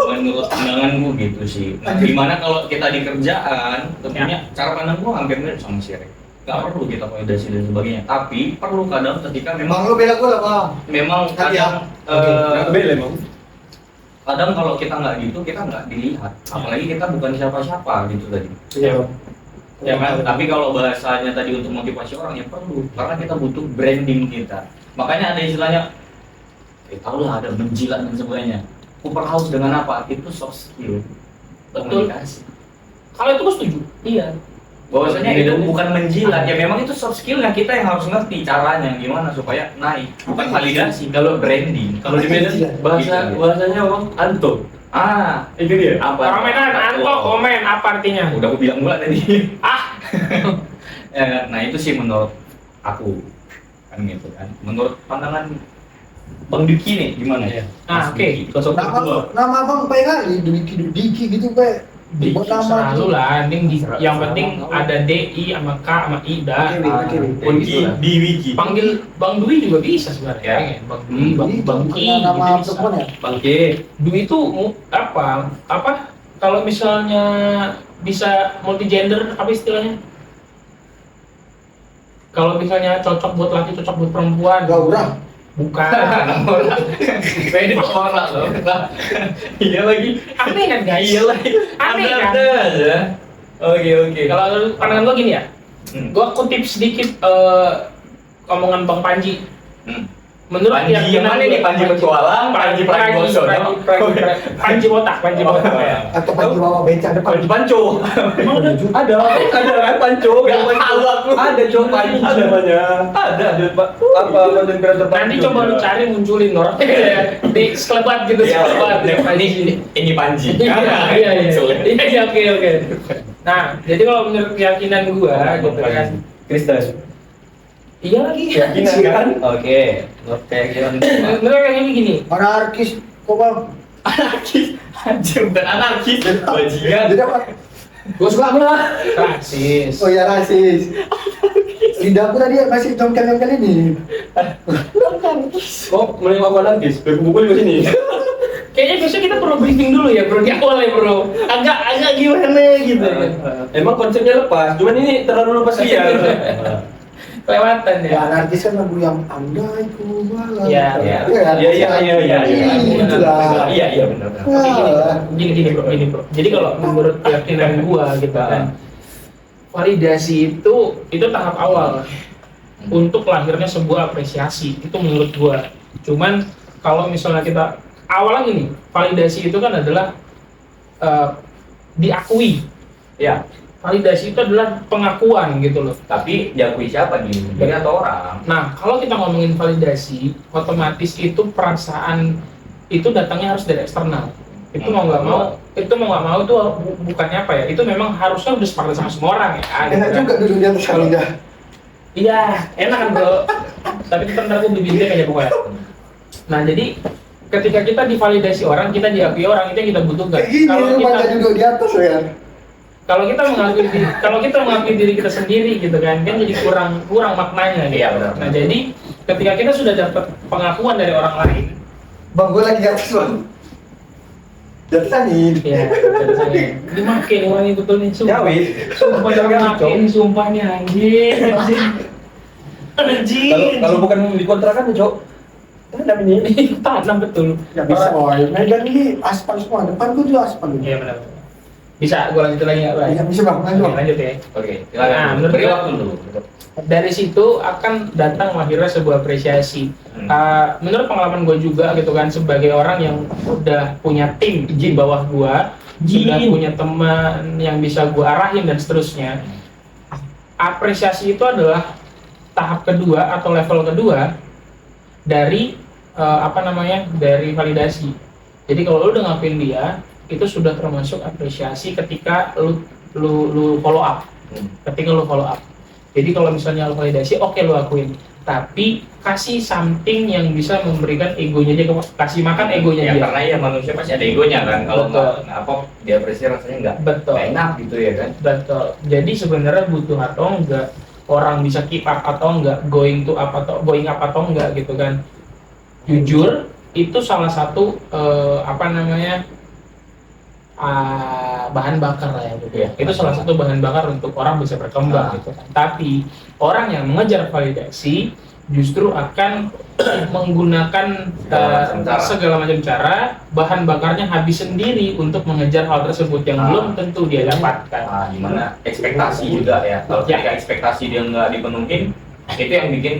menurut pandanganku gitu sih. Nah, dimana kalau kita di kerjaan, tentunya cara pandang gua hampir mirip sama si Rek. Gak perlu kita validasi dan sebagainya, tapi perlu kadang ketika Bang, memang lu bela gue lah, Bang. kadang Oke. Bela emang. kadang kalau kita nggak gitu kita nggak dilihat, apalagi kita bukan siapa-siapa gitu tadi. Iya. Ya kan? Tapi kalau bahasanya tadi untuk motivasi orang ya perlu, karena kita butuh branding kita. Makanya ada istilahnya, tahu lah ada menjilat dan sebagainya. Superhouse dengan apa? Itu soft skill, Betul. komunikasi. Kalau itu gua setuju. Iya. Bahwasanya itu bukan menjilat, ya memang itu soft skillnya kita yang harus ngerti caranya gimana supaya naik. Bukan validasi, kalau branding. Kalau di Medan bahasanya apa? Anto. Itu dia. Apa? Orang Medan, Anto komen apa artinya? Udah aku bilang pula tadi. Ah. Ya, nah itu sih menurut aku kan gitu kan. Menurut pandangan Bang Diki nih gimana ya? Nah, oke. Nama Bang Pai kali, Diki gitu, Pai. Buat nama Selalu tuh. lah, yang penting ada DI sama K sama I udah. Oke. Pun gitu lah. Di wiki. Panggil Bang Dwi juga bisa sebenarnya. Ya. Ya. Bang Dwi, Bang Bukan I nama juga bisa. perempuan ya? Bangke. Dwi itu apa? Kalau misalnya bisa multigender apa istilahnya? Kalau misalnya cocok buat laki, cocok buat perempuan. Gaurang. Bukan. Beda orang loh. Iya lagi. Aneh kan guys? Iya lagi. Aneh kan? Ada aja. Oke. Kalau pandangan gua gini ya, Hmm. gua kutip sedikit omongan Bang Panji. Hmm. menurut Panji yang mana nih? Panji petualang, Panji Pragiwaksono, Panji botak ya. Atau Panji bawa beca depan. Panji Panco. Ada kan Panco. Gak tahu aku. Ada Cok Panji namanya. Ada Pak. Apa konten kreator Panco. Nanti coba lu cari munculin orang di sekelebat gitu Iya, sekelebat. ini Panji. Iya oke. Nah, jadi kalau menurut keyakinan gua gitu kan. Kristen. Iya lagi. Keyakinan kan? Oke. Menurut keyakinan. Menurut kayak gini. Anarkis, kok bang? Anarkis. Anjir, bukan anarkis. Bajingan. Jadi apa? Gue suka lah. Rasis. Oh ya rasis. Lidahku tadi masih jongkel-jongkel ini. Kok mulai ngaku anarkis? Berkumpul di sini. Kayaknya besok kita perlu briefing dulu ya bro, di awal ya bro. Agak gimana gitu. Emang konsepnya lepas, cuman ini terlalu lepas liar. Kelewatan Ya ya. anarkis kan lagu yang andai ku malam. Iya. Itulah. Iya benar. Gini bro. Jadi kalau menurut keyakinan gua gitu kan, validasi itu tahap awal untuk lahirnya sebuah apresiasi, itu menurut gua. Cuman kalau misalnya kita awal lagi nih, validasi itu kan adalah diakui. Ya, Validasi itu adalah pengakuan gitu loh. tapi diakui siapa nih? Diri atau orang? Nah, kalau kita ngomongin validasi, otomatis itu perasaan itu datangnya harus dari eksternal. Itu mau nggak mau itu bukannya apa ya? Itu memang harusnya udah sepakat sama semua orang ya. Enak juga duduk di atas lidah. Iya, enak kan bro. Tapi itu ntar gue bibirnya kayak pokoknya. Nah, jadi ketika kita divalidasi orang, kita diakui orang, itu yang kita butuhkan. Kayak gini, lu pada duduk di atas ya. Kalau kita mengakui diri kita sendiri gitu kan jadi kurang maknanya gitu. Iya, benar. Nah, jadi ketika kita sudah dapat pengakuan dari orang lain, Bang, gue lagi di atas bang. Di atas nih. ya dimakin orang itu tuh nih Ya wis. sumpah dimakin sumpahnya anjing. Kalau bukan dikontrakan Cok. Tanam ini. Tanam betul. Ya bisa, boy. Medan ini aspal semua. Depan gue juga aspal. Iya benar. Bisa gue lanjutin lagi nggak Bang? Iya bisa bang, lanjut. Lanjut ya. Oke, Nah, menurut beri gua- waktu dulu. Dari situ akan datang lahirnya sebuah apresiasi. Menurut pengalaman gue juga gitu kan, sebagai orang yang udah punya tim di bawah gue, sudah punya teman yang bisa gue arahin dan seterusnya. Apresiasi itu adalah tahap kedua atau level kedua dari dari validasi. Jadi kalau lu udah ngakuin dia, itu sudah termasuk apresiasi ketika lu follow up. Ketika lu follow up. Jadi kalau misalnya lu validasi, oke lu akuin. Tapi kasih something yang bisa memberikan egonya dia, kasih makan egonya Ya dia. karena ya manusia pasti ada egonya kan. Kalau Betul. nggak apa diapresiasi rasanya nggak Betul. enak gitu ya kan. Betul. Jadi sebenarnya butuh atau enggak, orang bisa keep up atau enggak, going up atau enggak gitu kan. Jujur, itu salah satu bahan bakar lah ya gitu ya. Itu salah satu bahan bakar untuk orang bisa berkembang gitu kan. Tapi orang yang mengejar validasi justru akan menggunakan segala macam cara, bahan bakarnya habis sendiri untuk mengejar hal tersebut yang belum tentu dia dapatkan. Gimana ekspektasi juga ya. Kalau Ya. ketika ekspektasi dia nggak dipenuhin, itu yang bikin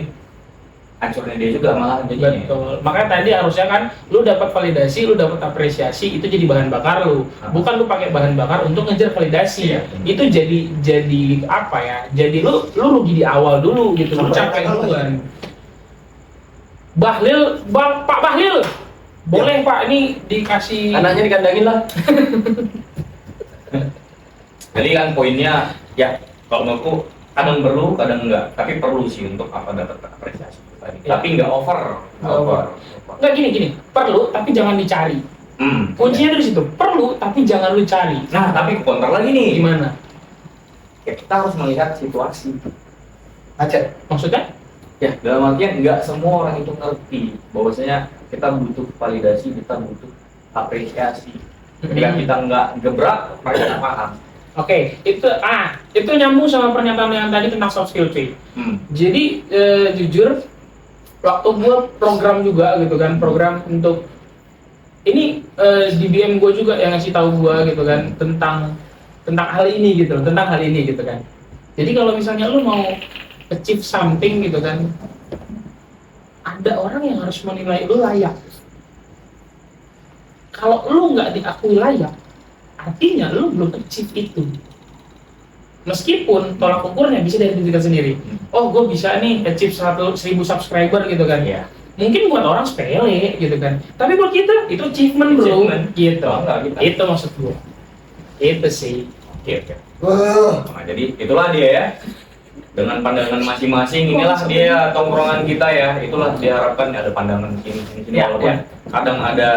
hancurnya dia juga malah jadinya. Betul. Makanya tadi harusnya kan lu dapat validasi, lu dapat apresiasi, itu jadi bahan bakar lu. Bukan lu pakai bahan bakar untuk ngejar validasi. Iya. Itu jadi apa ya? Jadi lu rugi di awal dulu gitu. Lu capek duluan. Pak Bahlil. Boleh Pak, ini dikasih Anaknya dikandangin lah. Jadi kan poinnya ya kalau menurutku kadang perlu, kadang enggak. Tapi perlu sih untuk dapat apresiasi tadi. Ya. Tapi enggak over. Nggak gini, perlu tapi jangan dicari. Kuncinya dari situ, perlu tapi jangan lu cari. Nah, tapi kontra lagi nih. Gimana? Ya, kita harus melihat situasi. Acet. Maksudnya? Ya, dalam artian nggak semua orang itu ngerti bahwasanya kita butuh validasi, kita butuh apresiasi. Ketika kita nggak gebrak, mereka nggak paham. Oke, itu nyambung sama pernyataan yang tadi tentang soft skill cuy. Jadi jujur, waktu gua program juga gitu kan, program untuk ini di BM gua juga yang ngasih tahu gua gitu kan tentang hal ini gitu, kan. Jadi kalau misalnya lu mau achieve something gitu kan, ada orang yang harus menilai lu layak. Kalau lu nggak diakui layak, artinya lu belum achieve itu. Meskipun tolak ukurnya bisa dari diri kita sendiri. Oh, gue bisa nih achieve 100.000 subscriber gitu kan. Iya. Mungkin buat orang sepele gitu kan. Tapi buat kita itu achievement bro. Achievement. Gitu. Bangga kita. Itu maksud gue. Itu sih. Oke. Nah, jadi itulah dia ya. Dengan pandangan masing-masing, inilah dia tongkrongan kita ya. Itulah diharapkan ada pandangan sini. Ya, Walaupun ya. kadang ada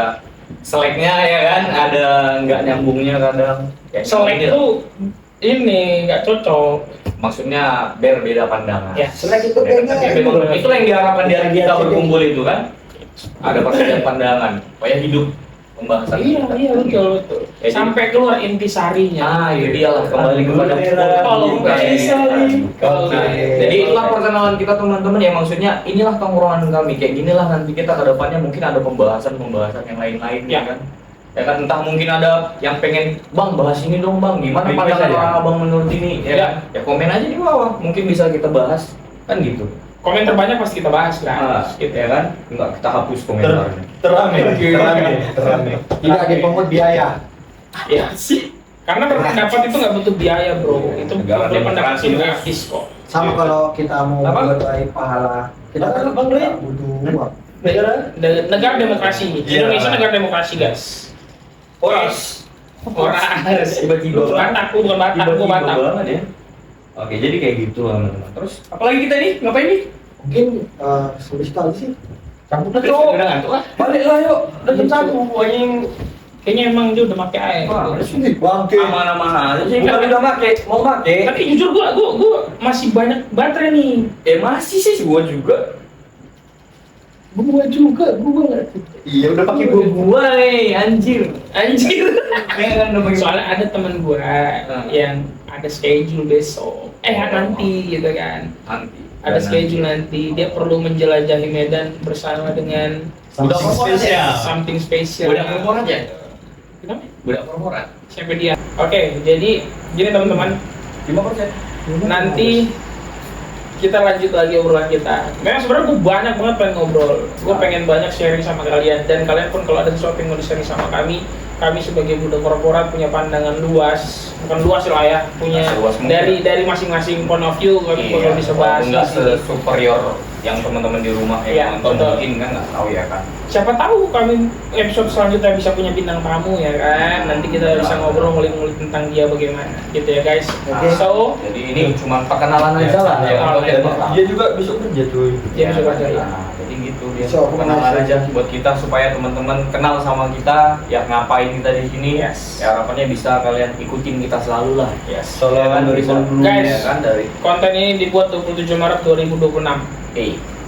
seleknya ya kan, ada nggak nyambungnya kadang. Ya, Selek ini itu ini nggak cocok. maksudnya berbeda pandangan. Ya. Selek itu kayaknya Itu yang diharapkan dari kita berkumpul itu kan. Ada perbedaan pandangan, supaya hidup pembahasan. Iya betul. Jadi- Sampai keluar intisarinya. Ah, itu dia lah kembali kepada Kalau intisari. Oke. Jadi itulah perkenalan kita teman-teman ya, maksudnya inilah tongkrongan kami, kayak ginilah nanti kita ke depannya mungkin ada pembahasan yang lain-lain ya kan. Ya kan, entah mungkin ada yang pengen, Bang bahas ini dong Bang, gimana Request pandangan aja. orang Abang menurut ini ya, kan? Ya komen aja di bawah, mungkin bisa kita bahas kan gitu. Komen terbanyak pasti kita bahas Nah, kan. Gitu ya kan, enggak kita hapus komentarnya. Terame. tidak dipungut biaya. Ya sih. Karena berpendapat itu nggak butuh biaya bro. Itu Negara berpendapat demokrasi, itu Bos. gratis kok. Sama kalau kita mau Apa? berbaik pahala, kita kan Bang Doi? butuh uang. Negara demokrasi. Iya. Indonesia negara demokrasi guys. Oras. Oras. Tiba-tiba Bukan Batak, bukan Batak, gua Batak. banget ya. Oke, jadi kayak gitu lah teman-teman. Terus apalagi kita nih ngapain nih? Mungkin sampai situ aja sih. Cabut Udah ngantuk lah. Balik lah yuk. Udah jam 1 anjing. Kayaknya emang dia udah pakai air. Bangke. Aman-aman aja sih. Bukan udah make, mau make. Tapi jujur gua masih banyak baterai nih. Masih sih gua juga. Gua juga. Iya udah pakai gua nih, anjir. Soalnya ada teman gua yang ada schedule besok. Nanti gitu kan. Nanti. Ada schedule nanti. Dia perlu menjelajahi Medan bersama dengan Udah spesial. something special. Udah korporat ya? Kenapa? Udah korporat. Siapa dia? Oke, jadi gini teman-teman. 5%. Nanti kita lanjut lagi obrolan kita. Memang sebenarnya gue banyak banget pengen ngobrol. Gue pengen banyak sharing sama kalian, dan kalian pun kalau ada sesuatu yang mau di-sharing sama kami sebagai budak korporat punya pandangan luas, bukan luas lah ya, punya Seluas mungkin. dari masing-masing point of view kami perlu bisa bahas di Enggak sini. superior yang teman-teman di rumah Iya, yang nonton betul. mungkin kan nggak tahu ya kan. Siapa tahu kami episode selanjutnya bisa punya bintang tamu ya kan. Nanti kita bisa ngobrol ngulik-ngulik tentang dia bagaimana, gitu ya guys. Oke. So, Jadi ini cuma perkenalan aja lah ya. perkenalan Oke, aja. Dia juga besok kerja cuy. dia bisa baca ya. Nah, jadi gitu dia. So, Perkenalan mengenai- aja buat kita supaya teman-teman kenal sama kita, ya ngapain kita di sini. Yes. Ya harapannya bisa kalian ikutin kita selalu lah. Yes. Ya kan, dari bisa. dulu. Guys. Ya kan dari Konten ini dibuat 27 Maret 2026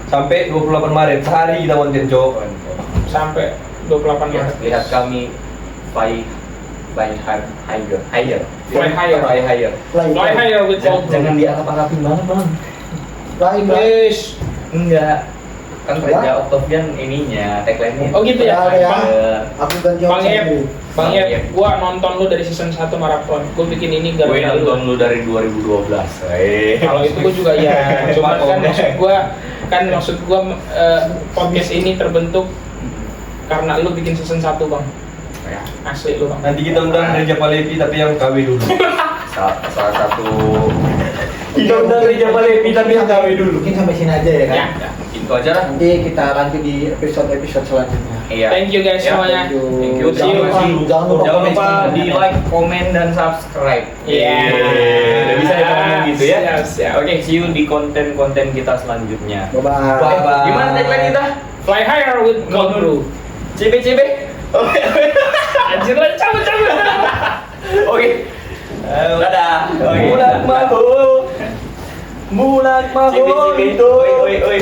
Sampai 28 Maret sehari kita konten cok. sampai 28 Ya, Maret. lihat kami fly higher. Fly higher. Fly higher with Jangan, Gold. jangan diarap-arapin banget bang. Lain lah. Please. Enggak. Kan Raja Octavian ininya tagline-nya. Oh gitu ya. Ya, ya. Bang, Aku kan jawab Bang Yep. sendiri. Bang Bang Yep, Yep. gua nonton lu dari season 1 maraton. Gua bikin ini Gue gara-gara nonton lu. lu dari 2012. Kalau itu gua juga ya. Cuma kan maksud gua podcast ini terbentuk karena lu bikin season 1, Bang. Ya, Asli lu, Bang. Nanti kita undang Reja Palevi tapi yang KW dulu. salah satu Kita undang Reja Palevi tapi yang KW dulu. Mungkin sampai sini aja ya kan. Ya. itu aja lah. Nanti kita lanjut di episode selanjutnya. Iya. Thank you guys Ya, semuanya. Thank you. See you. Jangan lupa Jangan lupa komen. di like, komen, dan subscribe. Iya. Udah bisa dikomen gitu ya. Siap, siap. Oke, see you di konten-konten kita selanjutnya. Bye-bye. Bye-bye. Gimana tagline kita? Fly higher with Gold Brew. CB. Anjir lah, cabut. Oke. Dadah. Oke. Bulan mahu. CB. Oi.